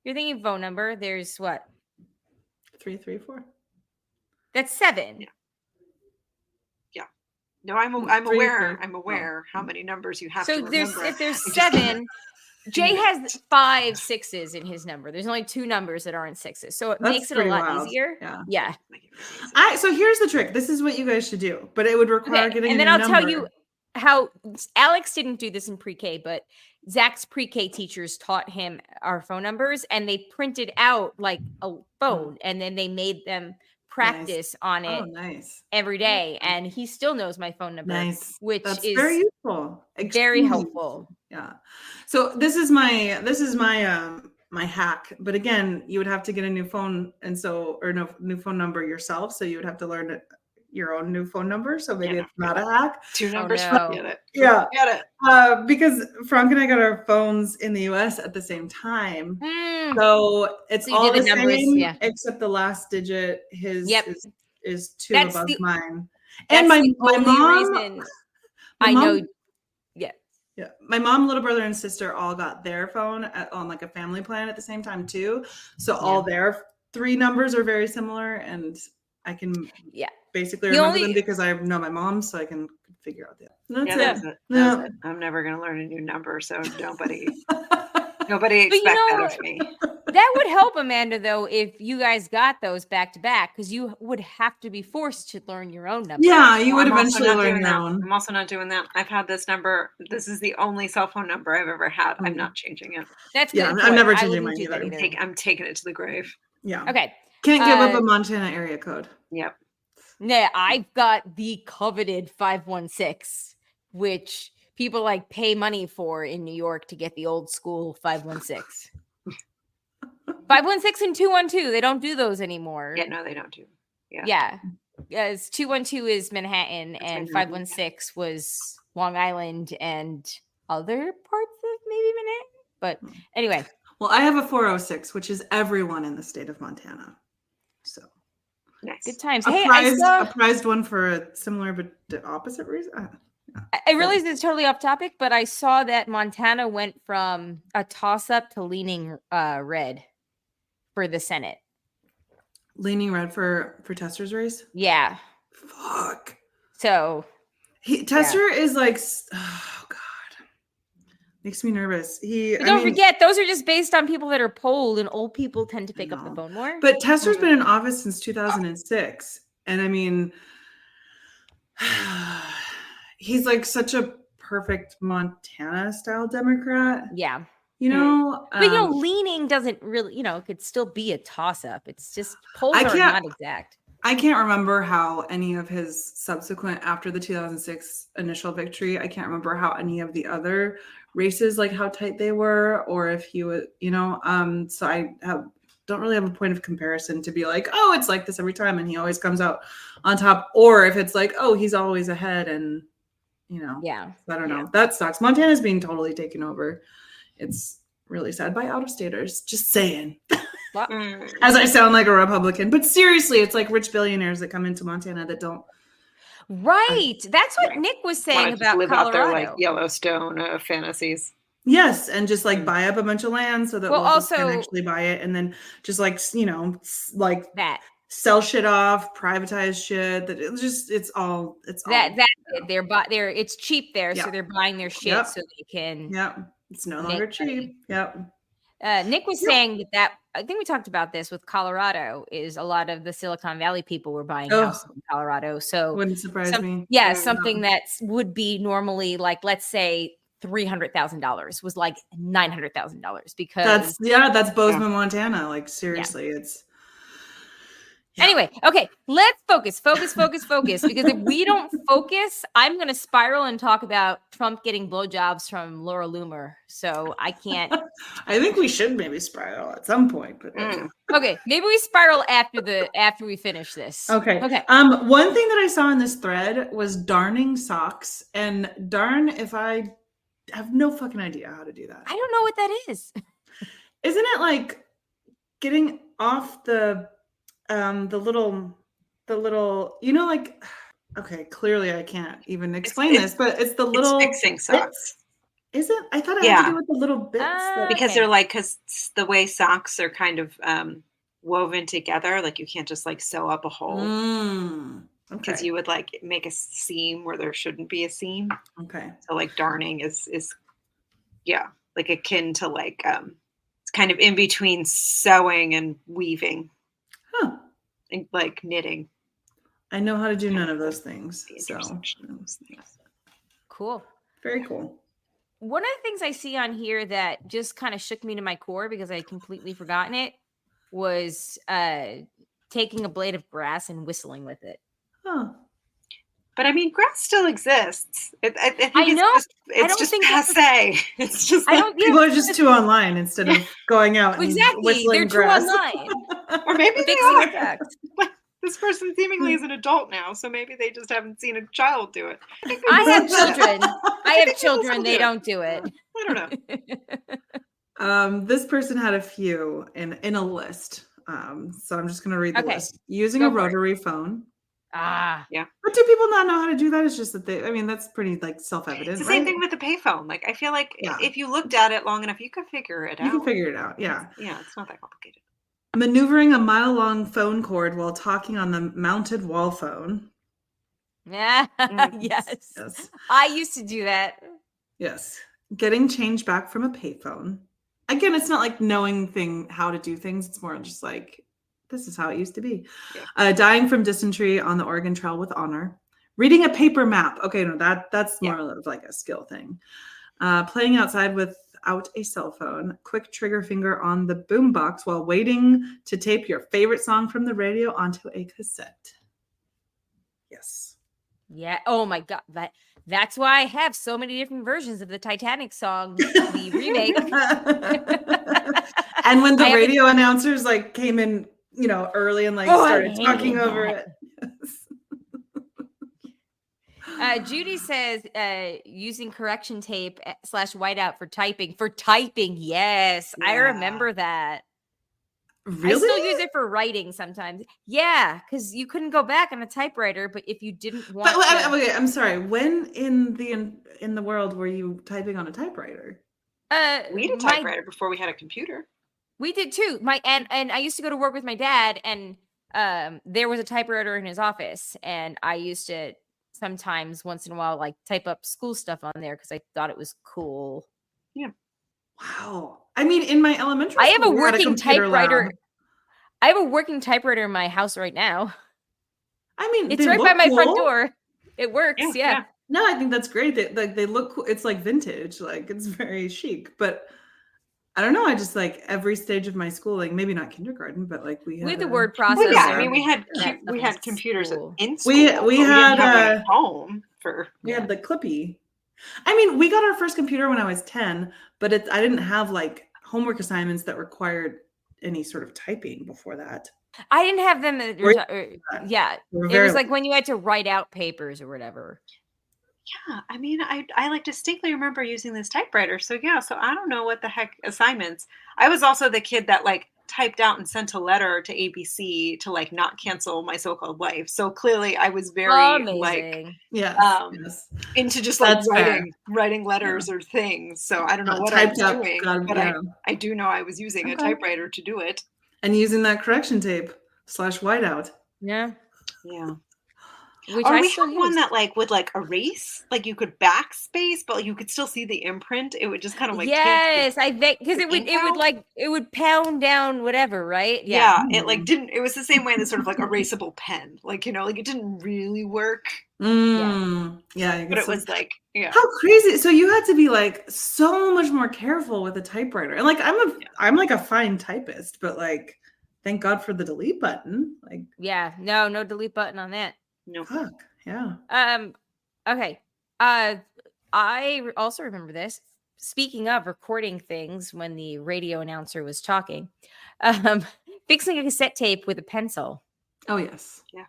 You're thinking phone number. There's what? 334. That's 7. Yeah. No, I'm aware. I'm aware how many numbers you have to remember. So if there's 7, Jay has 5 6s in his number. There's only 2 numbers that aren't 6s, so it makes it a lot easier. Yeah. So here's the trick. This is what you guys should do, but it would require getting. And then I'll tell you how Alex didn't do this in pre-K, but Zach's pre-K teachers taught him our phone numbers, and they printed out like a phone, and then they made them practice on it every day, and he still knows my phone number, which is very useful, very helpful. Yeah. So this is my my hack, but again, you would have to get a new phone, new phone number yourself. So you would have to learn your own new phone number. So maybe it's not a hack. 2 numbers. Get it. Yeah. Get it. Because Frank and I got our phones in the US at the same time. So it's all the same, except the last digit, his is 2 above mine. And my mom, I know. Yeah. Yeah. My mom, little brother, and sister all got their phone on like a family plan at the same time too. So all their 3 numbers are very similar, and I can basically remember them because I know my mom, so I can figure out That's it. I'm never going to learn a new number, so nobody expect that of me. That would help, Amanda, though, if you guys got those back to back, because you would have to be forced to learn your own number. Yeah, you would eventually learn your own. I'm also not doing that. I've had this number. This is the only cell phone number I've ever had. I'm not changing it. That's good. I'm never changing mine either. I'm taking it to the grave. Yeah. Okay. Can't give up a Montana area code. Yep. Yeah, I've got the coveted 516, which people like pay money for in New York to get the old school 516. 516 and 212, they don't do those anymore. Yeah, no, they don't do. Yeah. Yes, 212 is Manhattan, and 516 was Long Island and other parts of maybe Manhattan. But anyway. Well, I have a 406, which is everyone in the state of Montana. So nice. Good times. A prized one for a similar but opposite reason. I realize it's totally off topic, but I saw that Montana went from a toss-up to leaning red for the Senate. Leaning red for Tester's race? Yeah. Fuck. So Tester is like, oh God. Makes me nervous. Don't forget, those are just based on people that are polled, and old people tend to pick up the phone more. But Tester's been in office since 2006. And I mean, he's like such a perfect Montana-style Democrat. Yeah. But leaning doesn't really, it could still be a toss-up. It's just polls are not exact. I can't remember how any of his subsequent, after the 2006 initial victory, I can't remember how any of the other races, like how tight they were, or if he would, so I don't really have a point of comparison to be like, oh, it's like this every time and he always comes out on top, or if it's like, oh, he's always ahead and, I don't know. That sucks. Montana's being totally taken over. It's really sad by out-of-staters. Just saying. As I sound like a Republican. But seriously, it's like rich billionaires that come into Montana that don't Right. That's what Right. Nick was Want saying to just about live out their Colorado. like Yellowstone fantasies. Yes, and just like buy up a bunch of land so that Well, we'll just can also- actually buy it, and then just like like that sell shit off, privatize shit. That it's all they're it's cheap there, so Yeah. they're buying their shit Yep. so they can. Yep. It's no longer make cheap. money. Yep. Nick was saying that I think we talked about this with Colorado. Is a lot of the Silicon Valley people were buying houses in Colorado, so Wouldn't surprise me. Yeah, something that would be normally like, let's say $300,000 was like $900,000 because that's Bozeman, Montana. Like seriously, it's. Yeah. Anyway, okay, let's focus. Because if we don't focus, I'm going to spiral and talk about Trump getting blowjobs from Laura Loomer. So I can't. I think we should maybe spiral at some point. But okay, maybe we spiral after we finish this. Okay. Okay. One thing that I saw in this thread was darning socks, and darn if I have no fucking idea how to do that. I don't know what that is. Isn't it like getting off the little, like, okay, clearly I can't even explain this, but it's the little fixing socks. Is it? I thought it had to do with the little bits. Because they're like, because the way socks are kind of woven together, like you can't just like sew up a hole. Because you would like make a seam where there shouldn't be a seam. Okay. So like darning is like akin to like it's kind of in between sewing and weaving. Huh. And like knitting. I know how to do none of those things. So cool. Very cool. One of the things I see on here that just kind of shook me to my core because I had completely forgotten it was taking a blade of grass and whistling with it. Huh. But I mean, grass still exists. I think it's just passe. It's just people are just too online instead of going out and whistling they're grass. too online. Or maybe they are. This person seemingly is an adult now, so maybe they just haven't seen a child do it. I have children. I have children. They don't do it. I don't know. This person had a few in a list. So I'm just going to read the list. Using a rotary phone. Yeah. But do people not know how to do that? It's just that that's pretty like self-evident. It's the same thing with the payphone. Like I feel like if you looked at it long enough, you could figure it out. You can figure it out. Yeah. It's not that complicated. Maneuvering a mile-long phone cord while talking on the mounted wall phone. Yeah. Yes. I used to do that. Yes. Getting change back from a payphone. Again, it's not like knowing how to do things. It's more just like, this is how it used to be. Yeah. Dying from dysentery on the Oregon Trail with honor. Reading a paper map. Okay, no, that's more of like a skill thing. Playing outside without a cell phone. Quick trigger finger on the boombox while waiting to tape your favorite song from the radio onto a cassette. Yes. Yeah. Oh my God. That's why I have so many different versions of the Titanic song, the remake. And when the radio announcers like came in, early and like started talking over it. Judy says using correction tape / whiteout for typing. For typing, yes. Yeah. I remember that. Really? I still use it for writing sometimes. Yeah, because you couldn't go back on a typewriter, but if you didn't want okay, I'm sorry. When in the world were you typing on a typewriter? We had a typewriter before we had a computer. We did too. And I used to go to work with my dad, and there was a typewriter in his office, and I used to sometimes once in a while like type up school stuff on there because I thought it was cool. Yeah. Wow. I mean, in my elementary school, I have a working typewriter. Lab. I have a working typewriter in my house right now. I mean, it's right by my front door. It works. Yeah. No, I think that's great. They look cool. It's like vintage. Like it's very chic. But I don't know. I just like every stage of my schooling, maybe not kindergarten, but like we had the word processor. Well, yeah, I mean, we had computers in school. We had at home we had the Clippy. I mean, we got our first computer when I was 10, but I didn't have like homework assignments that required any sort of typing before that. I didn't have them. It was like when you had to write out papers or whatever. Yeah, I mean, I like distinctly remember using this typewriter. So I don't know what the heck assignments. I was also the kid that like typed out and sent a letter to ABC to like not cancel my so-called life. So clearly I was very like amazing. Yes. into just like That's fair. writing letters or things. So I don't know what I was Typed up, doing, but I do know I was using a typewriter to do it. And using that correction tape / whiteout. Yeah. Yeah. Which or I we still had one use. that like would like erase, like you could backspace, but you could still see the imprint. It would just kind of like Yes, I think because the ink it would pound down whatever, right? Yeah, it like didn't. It was the same way in the sort of like erasable pen, like like it didn't really work. Yeah, but it was like how crazy. So you had to be like so much more careful with a typewriter, and like I'm like a fine typist, but like thank God for the delete button. Like no delete button on that. No. Fuck yeah. Okay. I also remember this. Speaking of recording things when the radio announcer was talking, fixing a cassette tape with a pencil. Oh yes. Yeah.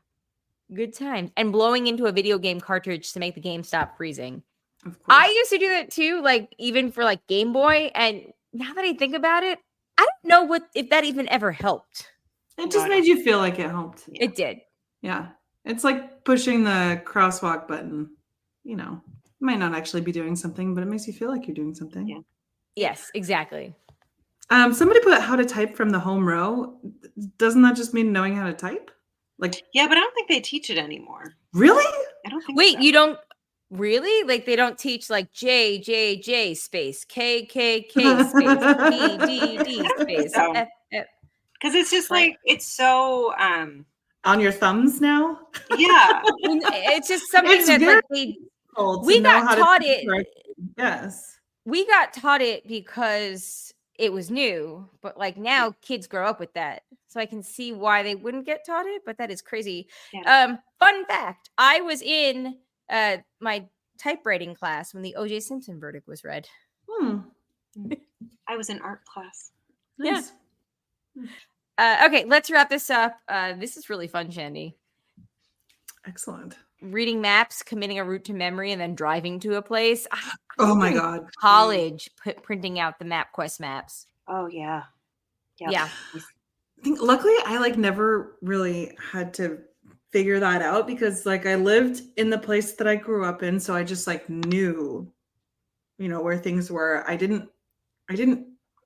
Good times. And blowing into a video game cartridge to make the game stop freezing. Of course. I used to do that too, like even for like Game Boy. And now that I think about it, I don't know if that even ever helped. It just made you feel like it helped. Yeah. It did. Yeah. It's like pushing the crosswalk button. You might not actually be doing something, but it makes you feel like you're doing something. Yeah. Yes, exactly. Somebody put how to type from the home row. Doesn't that just mean knowing how to type? Like, yeah, but I don't think they teach it anymore. Really? I don't think. Wait, so. You don't really? Like they don't teach like J space K space D space F. Because it's just like it's so on your thumbs now. Yeah, it's just something that like we got taught it. Yes, we got taught it because it was new, but like now kids grow up with that, so I can see why they wouldn't get taught it. But that is crazy. Yeah. Fun fact: I was in my typewriting class when the O.J. Simpson verdict was read. I was in art class. Nice. Yeah. Okay, let's wrap this up. This is really fun, Shandy. Excellent. Reading maps, committing a route to memory, and then driving to a place. Oh my God. College, printing out the MapQuest maps. Oh yeah. Yeah. I think luckily I like never really had to figure that out because like I lived in the place that I grew up in. So I just like knew, where things were. I didn't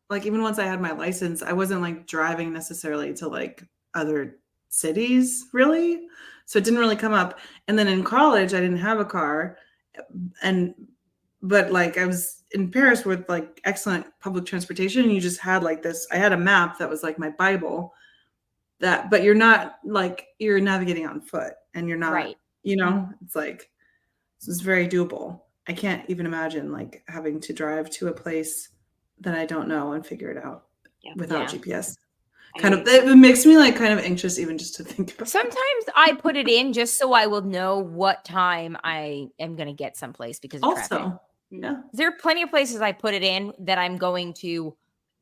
like, even once I had my license, I wasn't like driving necessarily to like other cities really. So it didn't really come up. And then in college, I didn't have a car. But like I was in Paris with like excellent public transportation. And you just had like this, I had a map that was like my Bible but you're not like, you're navigating on foot and you're not, right. It's like, this is very doable. I can't even imagine like having to drive to a place that I don't know and figure it out without GPS. It makes me like kind of anxious even just to think about. Sometimes I put it in just so I will know what time I am going to get someplace because of traffic. Yeah. There are plenty of places I put it in that I'm going to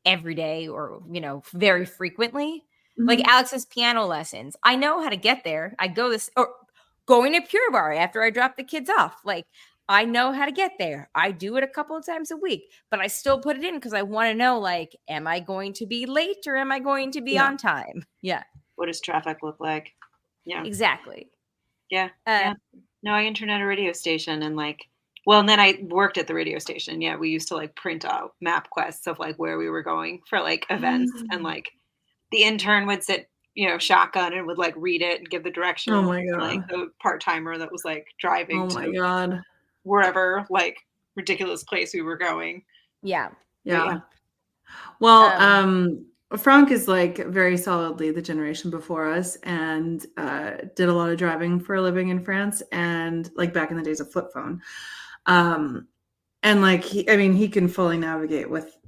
every day or, very frequently. Mm-hmm. Like Alex's piano lessons. I know how to get there. I go or going to Pure Bar after I drop the kids off. Like I know how to get there. I do it a couple of times a week, but I still put it in because I want to know, like, am I going to be late or am I going to be on time? Yeah. What does traffic look like? Yeah. Exactly. Yeah. No, I interned at a radio station and and then I worked at the radio station. Yeah. We used to like print out MapQuests of like where we were going for like events and like the intern would sit, shotgun and would like read it and give the directions. Oh my God. Like the part-timer that was like driving God. Wherever like ridiculous place we were going. Yeah. Well, Franck is like very solidly the generation before us and did a lot of driving for a living in France and like back in the days of flip phone. And like he can fully navigate with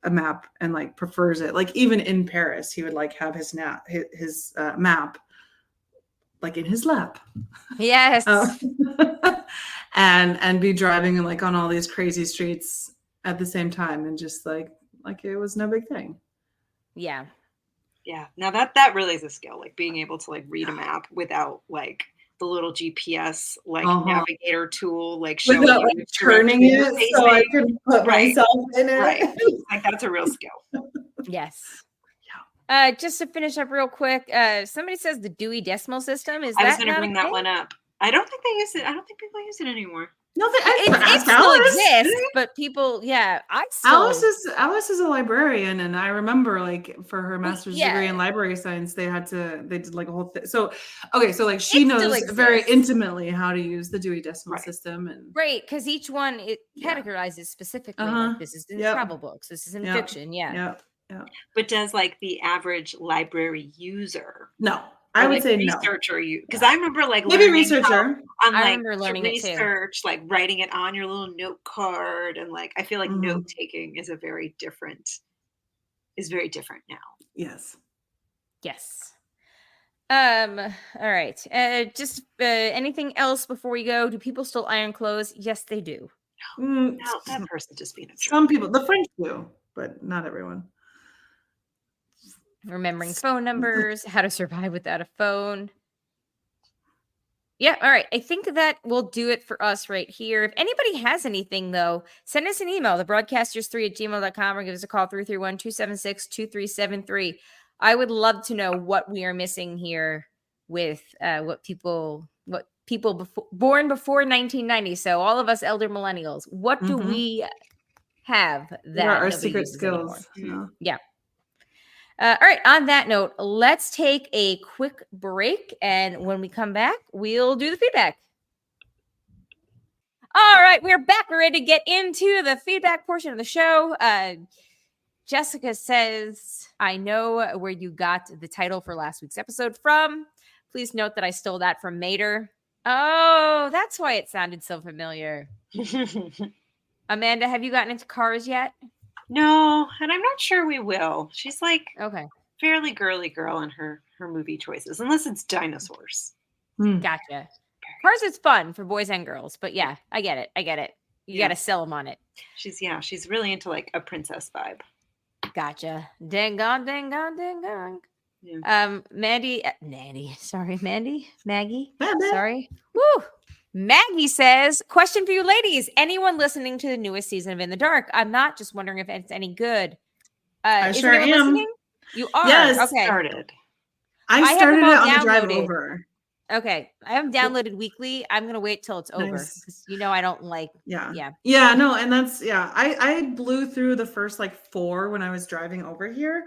a map and like prefers it. Like even in Paris, he would like have his map like in his lap. Yes. And be driving like on all these crazy streets at the same time and just like it was no big thing. Yeah. Yeah. Now that really is a skill, like being able to like read a map without like the little GPS like navigator tool, like showing without like turning it so I can put myself in it. Right. Like that's a real skill. Yes. Just to finish up real quick, somebody says the Dewey Decimal System. I was going to bring that one up. I don't think they use it. I don't think people use it anymore. No, it still exists, but people, Alice is a librarian, and I remember like for her master's degree in library science, they did like a whole thing. So like she knows very intimately how to use the Dewey Decimal System, and because each one it categorizes specifically. Like, this is in travel books, this is in fiction. Yeah. But does like the average library user? No. I would say researcher, because I remember like maybe researcher. I remember learning research, like writing it on your little note card, and like I feel like note taking is very different now. Yes. All right. Just anything else before we go? Do people still iron clothes? Yes, they do. No, that person just being a jerk. Some people, the French do, but not everyone. Remembering phone numbers, how to survive without a phone. Yeah, all right. I think that will do it for us right here. If anybody has anything, though, send us an email, thebroadcasters3@gmail.com, or give us a call, 331-276-2373. I would love to know what we are missing here with what people born before 1990. So all of us elder millennials, what do we have that are our secret skills? Yeah. All right. On that note, let's take a quick break. And when we come back, we'll do the feedback. All right. We're back. We're ready to get into the feedback portion of the show. Jessica says, I know where you got the title for last week's episode from. Please note that I stole that from Mater. Oh, that's why it sounded so familiar. Amanda, have you gotten into Cars yet? No, and I'm not sure we will. She's like fairly girly girl in her movie choices, unless it's dinosaurs. Gotcha. Cars is fun for boys and girls, but yeah, I get it. You got to sell them on it. She's really into like a princess vibe. Gotcha. Ding dong, ding dong, ding dong. Yeah. Maggie. Sorry. Woo. Maggie says, question for you ladies. Anyone listening to the newest season of In the Dark? I'm not just wondering if it's any good. I sure am. Listening? You are? Yes. Okay. I started it on the drive over. Okay. I haven't downloaded weekly. I'm going to wait till it's over. Because I don't like. Yeah. No. And that's, I blew through the first like 4 when I was driving over here.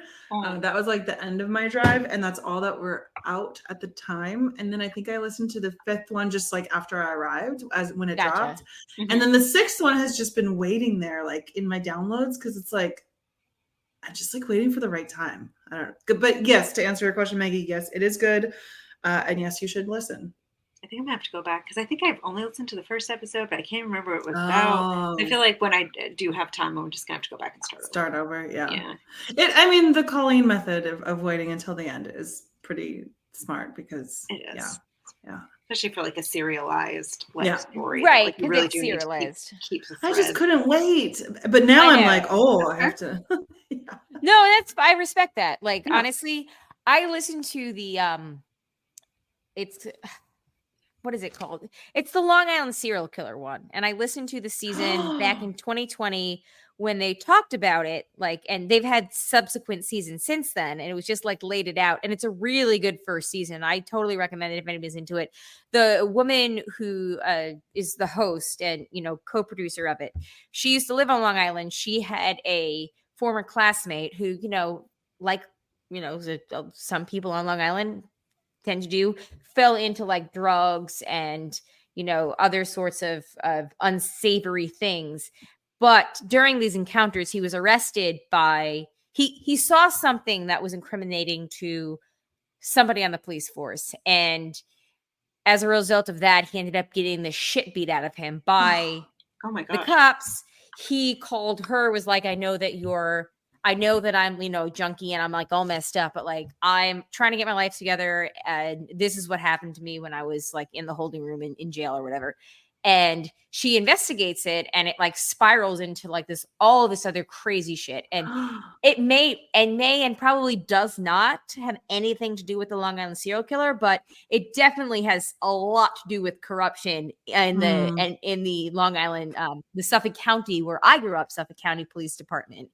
That was like the end of my drive. And that's all that were out at the time. And then I think I listened to the 5th one just like after I arrived when it dropped. And then the 6th one has just been waiting there like in my downloads. Cause it's like, I'm just like waiting for the right time. I don't know. But yes, to answer your question, Maggie, yes, it is good. And yes, you should listen. I think I'm gonna have to go back because I think I've only listened to the first episode, but I can't remember what it was about. I feel like when I do have time, I'm just gonna have to go back and start over. Yeah. The Colleen method of waiting until the end is pretty smart because it is. Yeah. Especially for like a serialized story. Right. Like you really do serialized. Need to keep the thread. I just couldn't wait. But now I'm like, I have to. No, I respect that. Like, honestly, I listened to the what is it called? It's the Long Island serial killer one. And I listened to the season back in 2020 when they talked about it, like, and they've had subsequent seasons since then. And it was just like laid it out. And it's a really good first season. I totally recommend it if anybody's into it. The woman who is the host and, co-producer of it, she used to live on Long Island. She had a former classmate who, some people on Long Island tend to do, fell into like drugs and other sorts of unsavory things. But during these encounters, he was arrested by he saw something that was incriminating to somebody on the police force, and as a result of that, he ended up getting the shit beat out of him by the cops. He called her, was like, I know that I'm, junkie and I'm like all messed up, but like I'm trying to get my life together. And this is what happened to me when I was like in the holding room in jail or whatever. And she investigates it and it like spirals into like all this other crazy shit. And it may and probably does not have anything to do with the Long Island serial killer, but it definitely has a lot to do with corruption in the Long Island, the Suffolk County where I grew up, Suffolk County Police Department.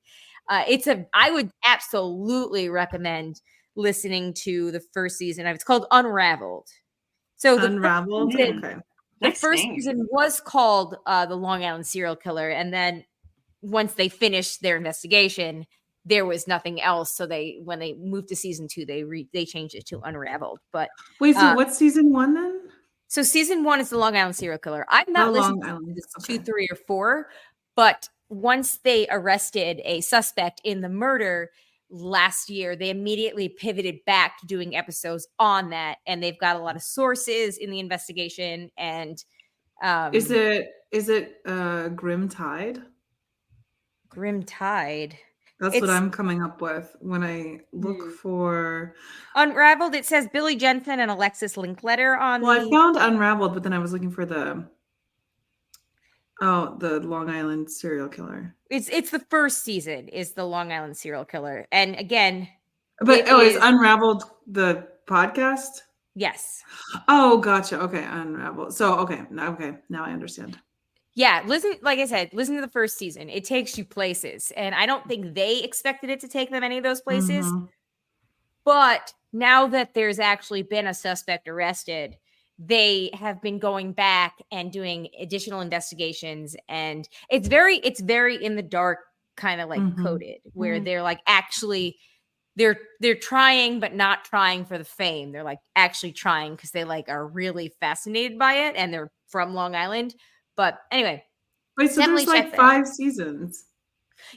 I would absolutely recommend listening to the first season of. It's called Unraveled. So Unraveled. Okay. The first season was called The Long Island Serial Killer, and then once they finished their investigation, there was nothing else. So when they moved to season 2, they changed it to Unraveled. But wait, so what's season 1 then? So season 1 is The Long Island Serial Killer. I've not listened to this 2, 3, or 4, but once they arrested a suspect in the murder last year, they immediately pivoted back to doing episodes on that, and they've got a lot of sources in the investigation. And is it Grim Tide? Grim Tide. That's what I'm coming up with when I look for Unraveled. It says Billy Jensen and Alexis Linkletter on. Well, I found Unraveled, but then I was looking for the Long Island Serial Killer. It's the first season is the Long Island Serial Killer, and again, but is Unraveled the podcast? Yes. Oh, gotcha. Okay, Unraveled. So okay, now I understand. Yeah, like I said, listen to the first season. It takes you places. And I don't think they expected it to take them any of those places. Mm-hmm. But now that there's actually been a suspect arrested, they have been going back and doing additional investigations. And it's very in the dark, kind of like coded, where they're like actually they're trying, but not trying for the fame. They're like actually trying because they like are really fascinated by it, and they're from Long Island. But anyway, wait, so there's like 5 seasons.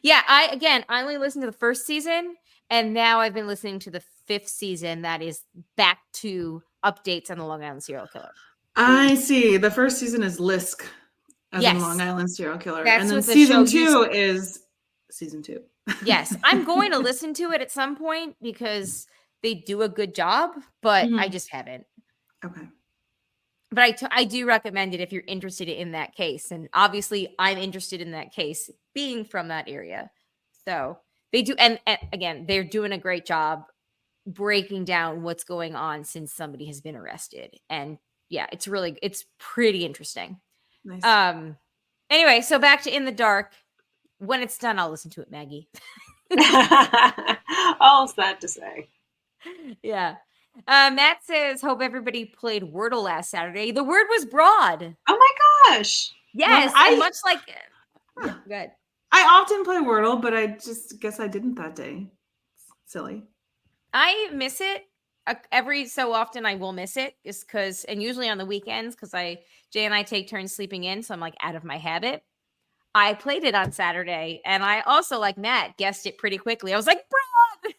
Yeah, I only listened to the first season, and now I've been listening to the 5th season that is back to updates on the Long Island Serial Killer. I see. The first season is Lisk as in Long Island Serial Killer. And then season 2 is season 2. Yes, I'm going to listen to it at some point because they do a good job, but I just haven't. Okay. But I do recommend it if you're interested in that case. And obviously, I'm interested in that case being from that area. So they do. And again, they're doing a great job breaking down what's going on since somebody has been arrested. And yeah, it's pretty interesting. Nice. Anyway, so back to In the Dark. When it's done, I'll listen to it, Maggie. All sad to say. Yeah. Matt says, hope everybody played Wordle last Saturday. The word was broad. Oh my gosh. Yes. Well, much like good. I often play Wordle, but I just guess I didn't that day. Silly. I miss it. Every so often I will miss it just because, and usually on the weekends, because Jay and I take turns sleeping in, so I'm like out of my habit. I played it on Saturday, and I also, like Matt, guessed it pretty quickly. I was like, broad.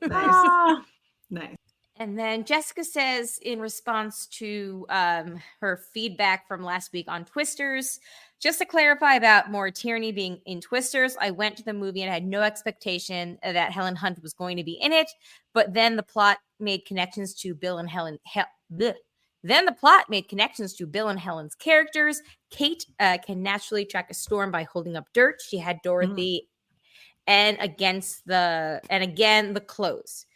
Nice. Nice. And then Jessica says, in response to her feedback from last week on Twisters, just to clarify about Maura Tierney being in Twisters, I went to the movie and had no expectation that Helen Hunt was going to be in it, but then the plot made connections to Bill and Helen. Then the plot made connections to Bill and Helen's characters. Kate can naturally track a storm by holding up dirt. She had Dorothy, and again the clothes.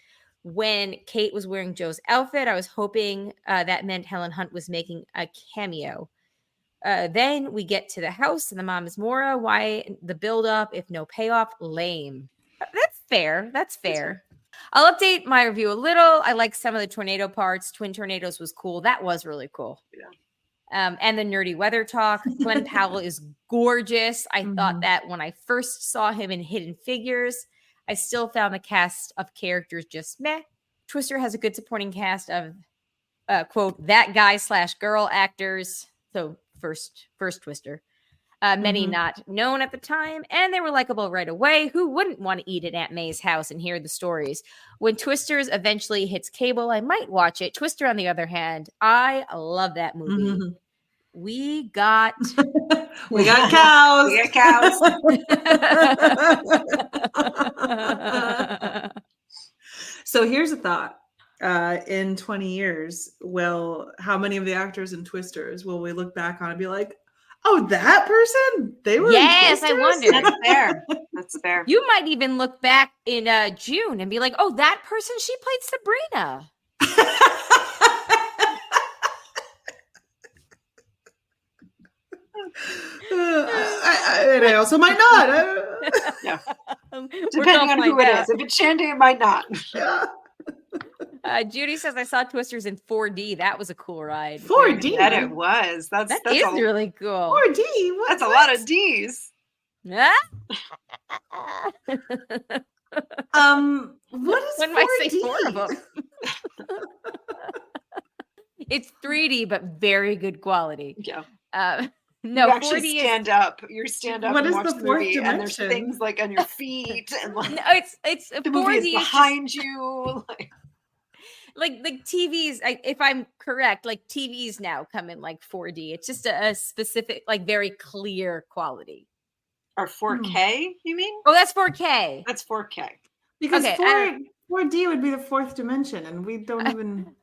When Kate was wearing Joe's outfit, I was hoping that meant Helen Hunt was making a cameo. Then we get to the house, and the mom is Maura. Why the build-up if no payoff? Lame. That's fair. That's fair. I'll update my review a little. I like some of the tornado parts. Twin Tornadoes was cool. That was really cool. Yeah. And the nerdy weather talk. Glenn Powell is gorgeous. I thought that when I first saw him in Hidden Figures. I still found the cast of characters just meh. Twister has a good supporting cast of, quote, that guy / girl actors. So first Twister. Many not known at the time, and they were likable right away. Who wouldn't want to eat at Aunt May's house and hear the stories? When Twisters eventually hits cable, I might watch it. Twister, on the other hand, I love that movie. We got cows. We got cows. So here's a thought. In 20 years, how many of the actors in Twisters will we look back on and be like, oh, that person? They were in Twisters? I wonder. That's fair. That's fair. You might even look back in June and be like, oh, that person, she played Sabrina. And I also might not. Yeah. Depending on who it is. If it's Shandy, it might not. Yeah. Judy says I saw Twisters in 4D. That was a cool ride. 4D. That it was. That's really cool. 4D. That's a lot of D's. Yeah. What is 4D? When I say 4 of them. It's 3D, but very good quality. Yeah. No, you actually 4D stand up. You stand up What and is watch the the fourth movie, and there's dimension? things like on your feet, and like No, it's the 4D movie is is behind you. like TVs. If I'm correct, like TVs now come in like 4D. It's just a specific, like very clear quality. Or 4K, you mean? Oh, that's 4K. That's 4K. Because Okay, 4D would be the fourth dimension, and we don't even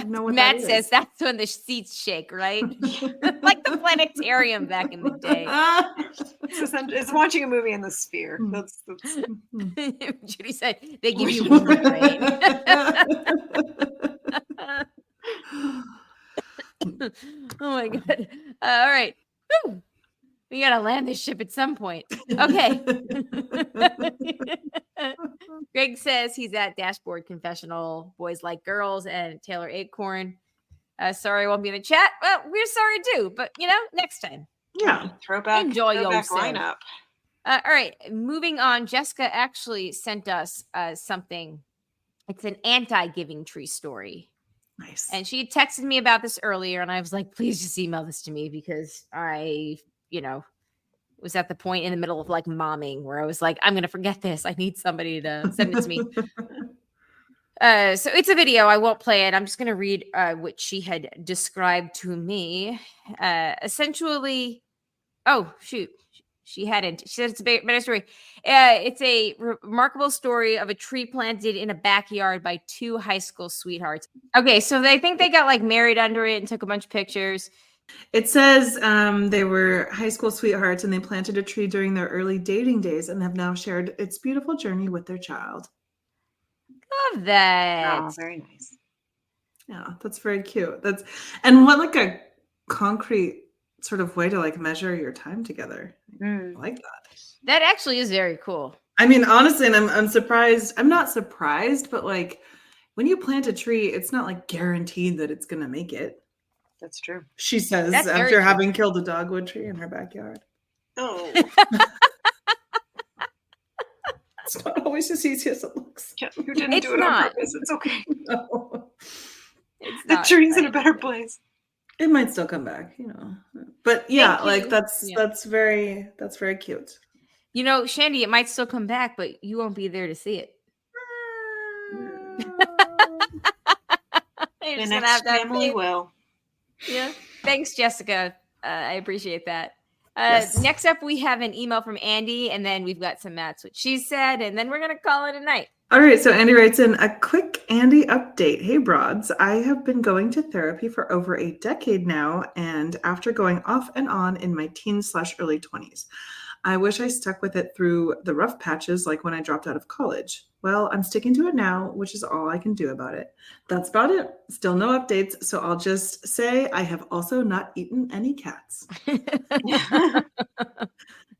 know what Matt that says is. that's when the seats shake, right? Like the planetarium back in the day. It's watching a movie in the sphere. That's Judy said they give you Wonder Brain. Oh my god! All right, whew. We gotta land this ship at some point. Okay. Greg says he's at Dashboard Confessional. Boys like girls, and Taylor Acorn. Sorry, I won't be in the chat. Well, we're sorry too, but next time. Yeah. Throwback yourself. lineup. All right, moving on. Jessica actually sent us something. It's an anti-giving tree story. Nice. And she texted me about this earlier, and I was like, please just email this to me, because I, was at the point in the middle of like momming where I was like, I'm going to forget this. I need somebody to send it to me. So it's a video. I won't play it. I'm just going to read what she had described to me. Essentially, oh, shoot. She hadn't. She said it's a better story. It's a remarkable story of a tree planted in a backyard by 2 high school sweethearts. Okay, so they think they got like married under it and took a bunch of pictures. It says they were high school sweethearts and they planted a tree during their early dating days and have now shared its beautiful journey with their child. Love that. Oh, very nice. Yeah, that's very cute. And what like a concrete sort of way to like measure your time together. I like that. That actually is very cool. I mean, honestly, and I'm surprised. I'm not surprised, but like when you plant a tree, it's not like guaranteed that it's gonna make it. That's true. She says That's after having killed a dogwood tree in her backyard. Oh. It's not always as easy as it looks. Yeah, you didn't do it on purpose. It's okay. No. The tree's in a better place. It might still come back, But yeah, like that's very cute. Shandy, it might still come back, but you won't be there to see it. The next family will. Yeah. Thanks, Jessica. I appreciate that. Yes. Next up, we have an email from Andy, and then we've got some Matt's what she said, and then we're going to call it a night. All right. So Andy writes in a quick Andy update. Hey, broads. I have been going to therapy for over a decade now, and after going off and on in my teens/early 20s, I wish I stuck with it through the rough patches like when I dropped out of college. Well, I'm sticking to it now, which is all I can do about it. That's about it. Still no updates, so I'll just say I have also not eaten any cats.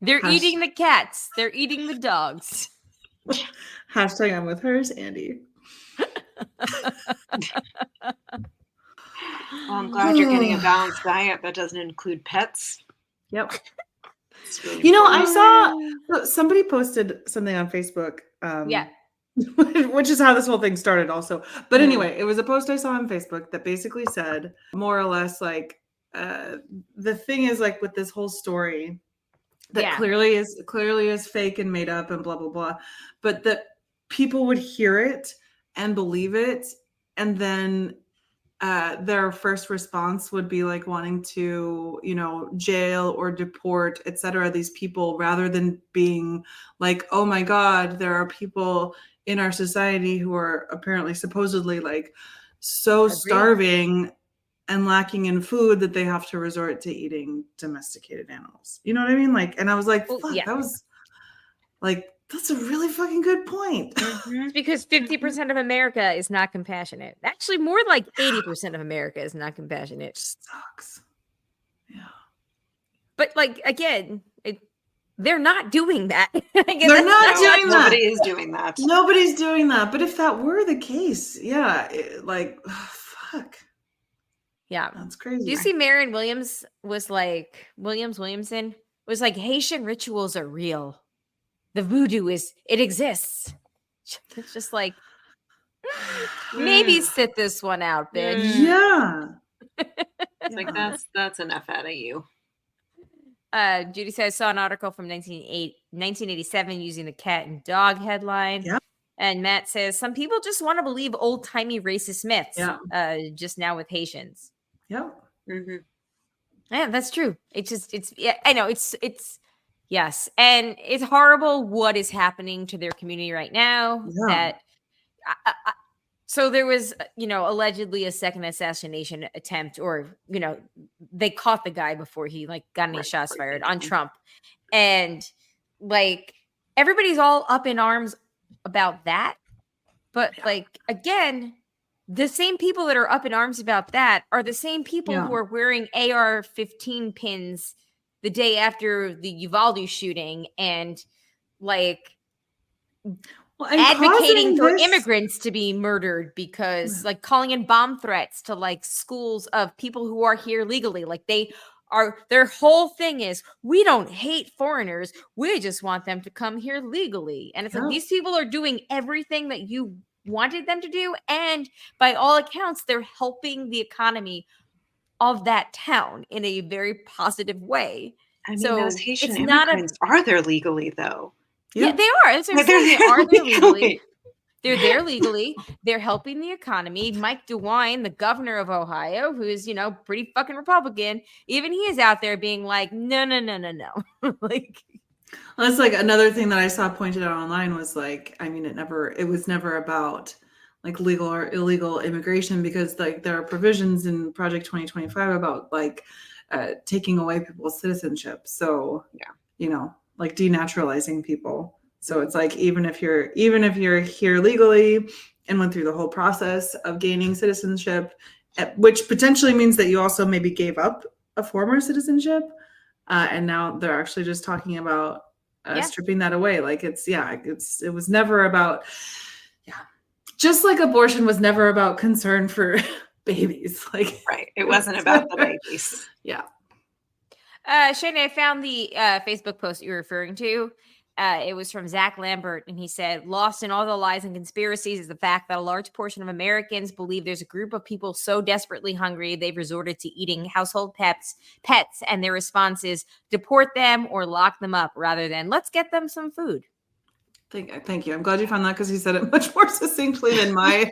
They're eating the cats. They're eating the dogs. Hashtag I'm with hers, Andy. Well, I'm glad you're getting a balanced diet that doesn't include pets. Yep. Really I saw somebody posted something on Facebook. Yeah. Which is how this whole thing started also. But anyway, it was a post I saw on Facebook that basically said more or less like the thing is like with this whole story that clearly is fake and made up and blah, blah, blah. But that people would hear it and believe it. And then their first response would be like wanting to, jail or deport, etc. these people rather than being like, oh my God, there are people in our society who are apparently supposedly like so starving and lacking in food that they have to resort to eating domesticated animals. You know what I mean? Like, and I was like, fuck, that was like, that's a really fucking good point. It's because 50% of America is not compassionate. Actually, more like 80% of America is not compassionate. Sucks. Yeah. But like again, they're not doing that. They're not doing that. Nobody is doing that. Nobody's doing that. But if that were the case, yeah, fuck. Yeah, that's crazy. Do you see Marion Williamson was like, Haitian rituals are real. The voodoo it exists. It's just like, maybe sit this one out, bitch. Yeah. It's like, that's enough out of you. Judy says, I saw an article from 1987 using the cat and dog headline. Yeah. And Matt says, some people just want to believe old-timey racist myths. Yeah. Just now with Haitians. Yeah. Mm-hmm. Yeah, that's true. I know it's yes. And it's horrible what is happening to their community right now. Yeah. That so there was, allegedly a second assassination attempt, or, they caught the guy before he got any shots fired on Trump. And everybody's all up in arms about that. But again, the same people that are up in arms about that are the same people who are wearing AR-15 pins the day after the Uvalde shooting and advocating for immigrants to be murdered because calling in bomb threats to schools of people who are here legally. Their whole thing is, we don't hate foreigners. We just want them to come here legally. And it's these people are doing everything that you wanted them to do, and by all accounts they're helping the economy of that town in a very positive way. I mean, those Haitian immigrants are there legally though. Yeah, they are. That's what I'm saying. They are there legally. They're there legally. They're helping the economy. Mike DeWine, the governor of Ohio, who is, pretty fucking Republican, even he is out there being like, no. That's another thing that I saw pointed out online was it was never about legal or illegal immigration, because there are provisions in Project 2025 about taking away people's citizenship. So, denaturalizing people. So it's even if you're here legally and went through the whole process of gaining citizenship, which potentially means that you also maybe gave up a former citizenship, and now they're actually just talking about stripping that away. It was never about, just like abortion was never about concern for babies. Right. It wasn't about the babies. Yeah. Shandy, I found the Facebook post you're referring to. It was from Zach Lambert, and he said, lost in all the lies and conspiracies is the fact that a large portion of Americans believe there's a group of people so desperately hungry they've resorted to eating household pets, and their response is deport them or lock them up rather than let's get them some food. Thank you. I'm glad you found that, because he said it much more succinctly than my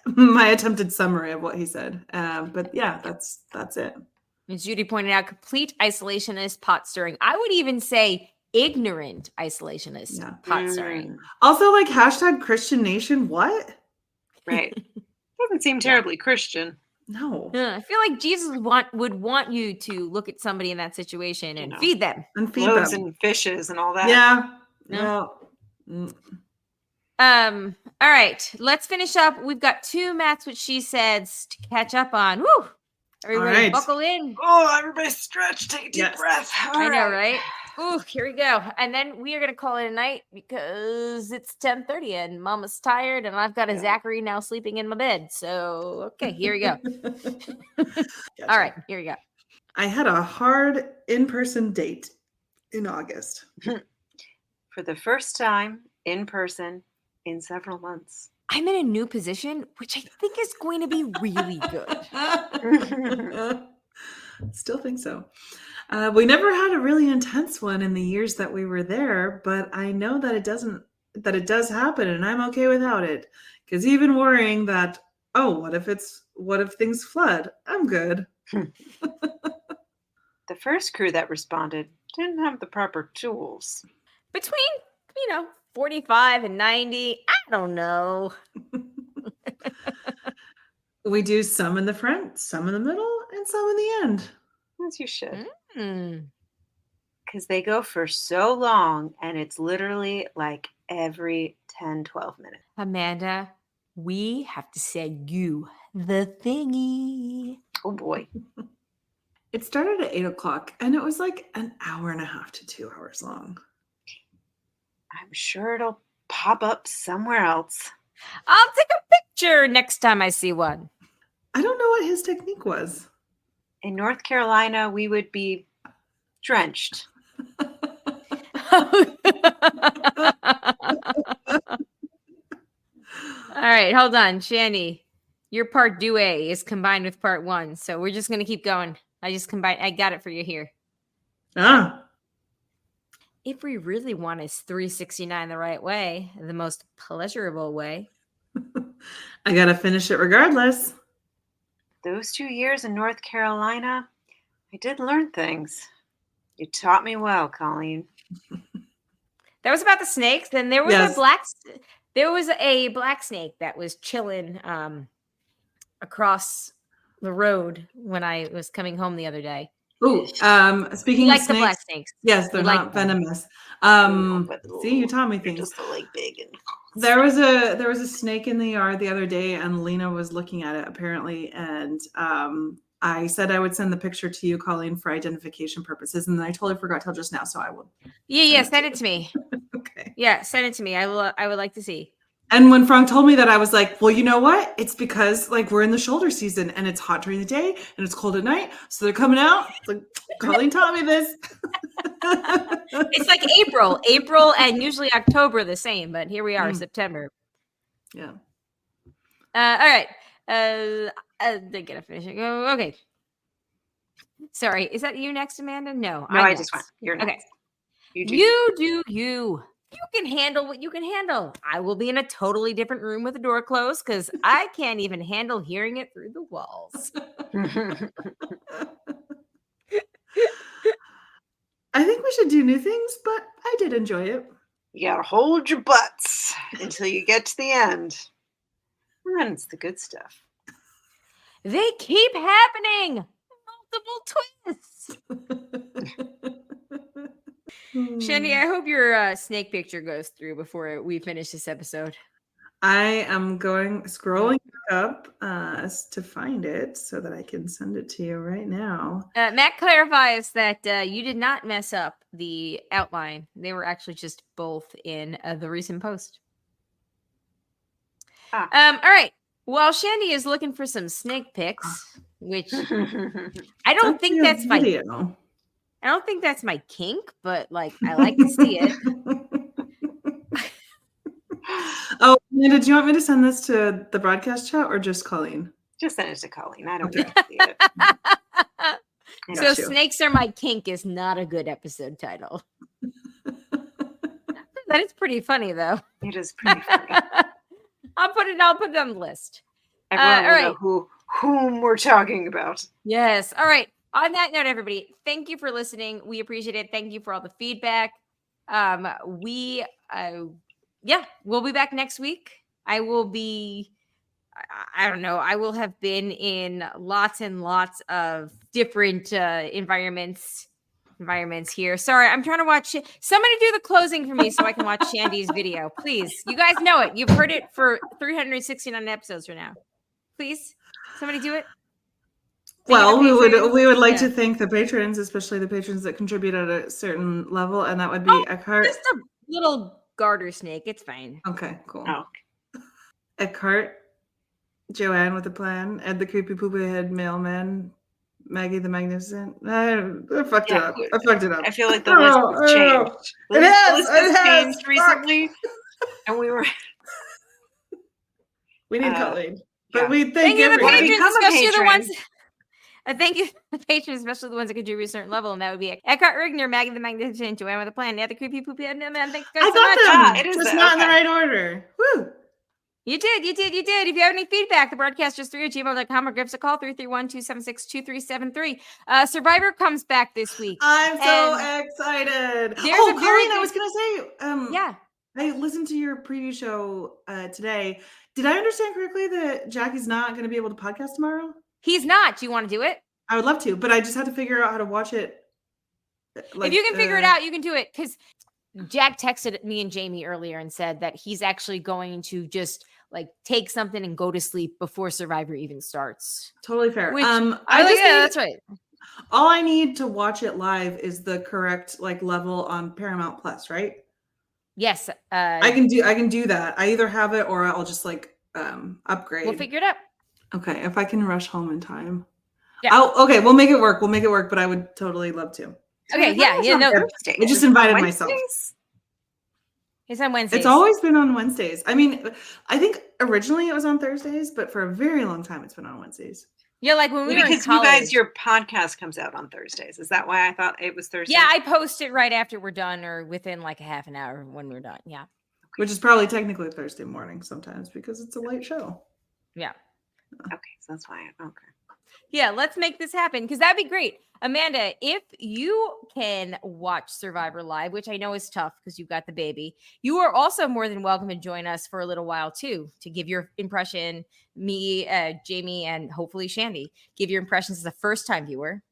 my attempted summary of what he said. But yeah, that's it. As Judy pointed out, complete isolationist pot stirring. I would even say ignorant isolationist pot stirring. Also, hashtag Christian Nation. What? Right. Doesn't seem terribly Christian. No. I feel like Jesus would want you to look at somebody in that situation and feed them. And feed loaves them. and fishes and all that. Yeah. No. All right. Let's finish up. We've got 2 Matt's What She Saids to catch up on. Woo! Everybody buckle in. Oh, everybody stretch. Take a deep breath. I know, right? Ooh, here we go. And then we are going to call it a night because it's 10:30 and Mama's tired and I've got a Zachary now sleeping in my bed. So, okay, here we go. Gotcha. All right, here we go. I had a hard in-person date in August. For the first time in person in several months. I'm in a new position, which I think is going to be really good. Still think so. We never had a really intense one in the years that we were there, but I know that it does happen, and I'm okay without it. Because even worrying that, what if things flood? I'm good. The first crew that responded didn't have the proper tools. Between, 45 and 90, I don't know. We do some in the front, some in the middle, and some in the end. As you should. Because they go for so long, and it's literally every 10, 12 minutes. Amanda, we have to send you the thingy. Oh, boy. It started at 8:00 and it was like an hour and a half to 2 hours long. I'm sure it'll pop up somewhere else. I'll take a picture next time I see one. I don't know what his technique was. In North Carolina, we would be drenched. All right, hold on, Shandy. Your part 2A is combined with part 1, so we're just gonna keep going. I got it for you here. Ah. If we really want his 369 the right way, the most pleasurable way, I gotta finish it regardless. Those 2 years in North Carolina, I did learn things. You taught me well, Colleen. that was about the snakes. Then there was a black snake that was chilling across the road when I was coming home the other day. Ooh, speaking of snakes, the black snakes. Yes, they're not venomous. See, you taught me things. Just so like big and there was a snake in the yard the other day, and Lena was looking at it apparently, and I said I would send the picture to you, Colleen, for identification purposes, and then I totally forgot till just now, so I will. Yeah, send it to me. Okay. Yeah, send it to me. I would like to see. And when Frank told me that, I was like, well, you know what? It's because like we're in the shoulder season and it's hot during the day and it's cold at night. So they're coming out. It's like, Colleen taught me this. It's like April and usually October the same, but here we are, September. Yeah. All right. They're gonna finish it. Okay. Sorry. Is that you next, Amanda? No, I just went. You're next. Okay. You do you. You can handle what you can handle. I will be in a totally different room with the door closed because I can't even handle hearing it through the walls. I think we should do new things, but I did enjoy it. You gotta hold your butts until you get to the end. And then it's the good stuff. They keep happening. Multiple twists. Shandy, I hope your snake picture goes through before we finish this episode. I am scrolling up to find it so that I can send it to you right now. Matt clarifies that you did not mess up the outline. They were actually just both in the recent post. All right. While Shandy is looking for some snake pics, which I don't think that's my... I don't think that's my kink, but like I like to see it. Oh, Amanda, do you want me to send this to the broadcast chat or just Colleen? Just send it to Colleen. I don't need to see it. So snakes are my kink is not a good episode title. That is pretty funny though. It is pretty funny. I'll put it on the list. Everyone will know whom we're talking about. Yes. All right. On that note, everybody, thank you for listening. We appreciate it. Thank you for all the feedback. We'll be back next week. I will have been in lots and lots of different environments here. Sorry, I'm trying to watch it. Somebody do the closing for me so I can watch Shandy's video, please. You guys know it. You've heard it for 369 episodes right now. Please, somebody do it. Well, we would like to thank the patrons, especially the patrons that contribute at a certain level, and that would be Eckhart. Just a little garter snake. It's fine. Okay, cool. Oh. Eckhart, Joanne with a plan, Ed the creepy poopy head mailman, Maggie the magnificent. I fucked it up. I feel like the list has changed. It has changed recently, and we were. We need Colleen. But we thank you, the everybody. patrons, especially the ones. Thank you, the patrons, especially the ones that contribute a certain level, and that would be Eckhart Rigner, Maggie the Magnificent, Joanne with a plan, the creepy poopy head man. Thank you guys so much. It is just not in the right order. Woo! You did. If you have any feedback, the broadcasters3@gmail.com or give us a call 331-276-2373. Survivor comes back this week. I'm so excited. Colleen, I was gonna say, I listened to your preview show today. Did I understand correctly that Jackie's not going to be able to podcast tomorrow? He's not. Do you want to do it? I would love to, but I just had to figure out how to watch it. If you can figure it out, you can do it. Because Jack texted me and Jamie earlier and said that he's actually going to just like take something and go to sleep before Survivor even starts. Totally fair. Which, that's right. All I need to watch it live is the correct like level on Paramount Plus, right? Yes. I can do that. I either have it or I'll just like upgrade. We'll figure it out. Okay, if I can rush home in time. Yeah. Okay, we'll make it work. We'll make it work, but I would totally love to. Okay, yeah. No. I just invited myself. It's on Wednesdays. It's always been on Wednesdays. I mean, I think originally it was on Thursdays, but for a very long time it's been on Wednesdays. Yeah, like when we were in college. Because you guys, your podcast comes out on Thursdays. Is that why I thought it was Thursday? Yeah, I post it right after we're done or within like a half an hour when we're done. Yeah. Which is probably technically Thursday morning sometimes because it's a late show. Yeah. Okay, so that's why. Okay. Yeah, let's make this happen because that'd be great. Amanda, if you can watch Survivor Live, which I know is tough because you've got the baby, you are also more than welcome to join us for a little while too, to give your impression, me, Jamie, and hopefully Shandy, give your impressions as a first-time viewer.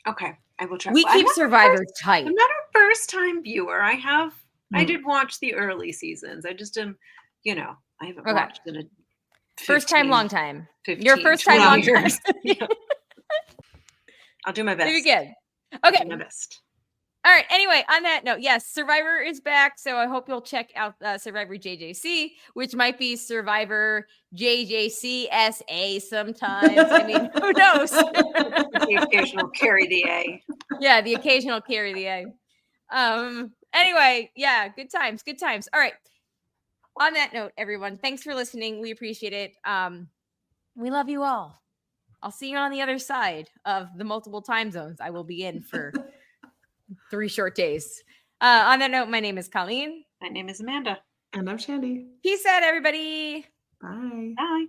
Okay, I will try. We keep Survivor tight. I'm not a first-time viewer. I did watch the early seasons. I just am, I haven't watched in a 15, first time, long time. 15, your first time, long time. I'll do my best. Very good. Okay. Do my best. All right. Anyway, on that note, yes, Survivor is back. So I hope you'll check out Survivor JJC, which might be Survivor JJCSA sometimes. I mean, who knows? The occasional carry the A. Yeah, the occasional carry the A. Anyway, yeah, good times. Good times. All right. On that note, everyone, thanks for listening. We appreciate it. We love you all. I'll see you on the other side of the multiple time zones I will be in for 3 short days. On that note, my name is Colleen. My name is Amanda. And I'm Shandy. Peace out, everybody. Bye. Bye.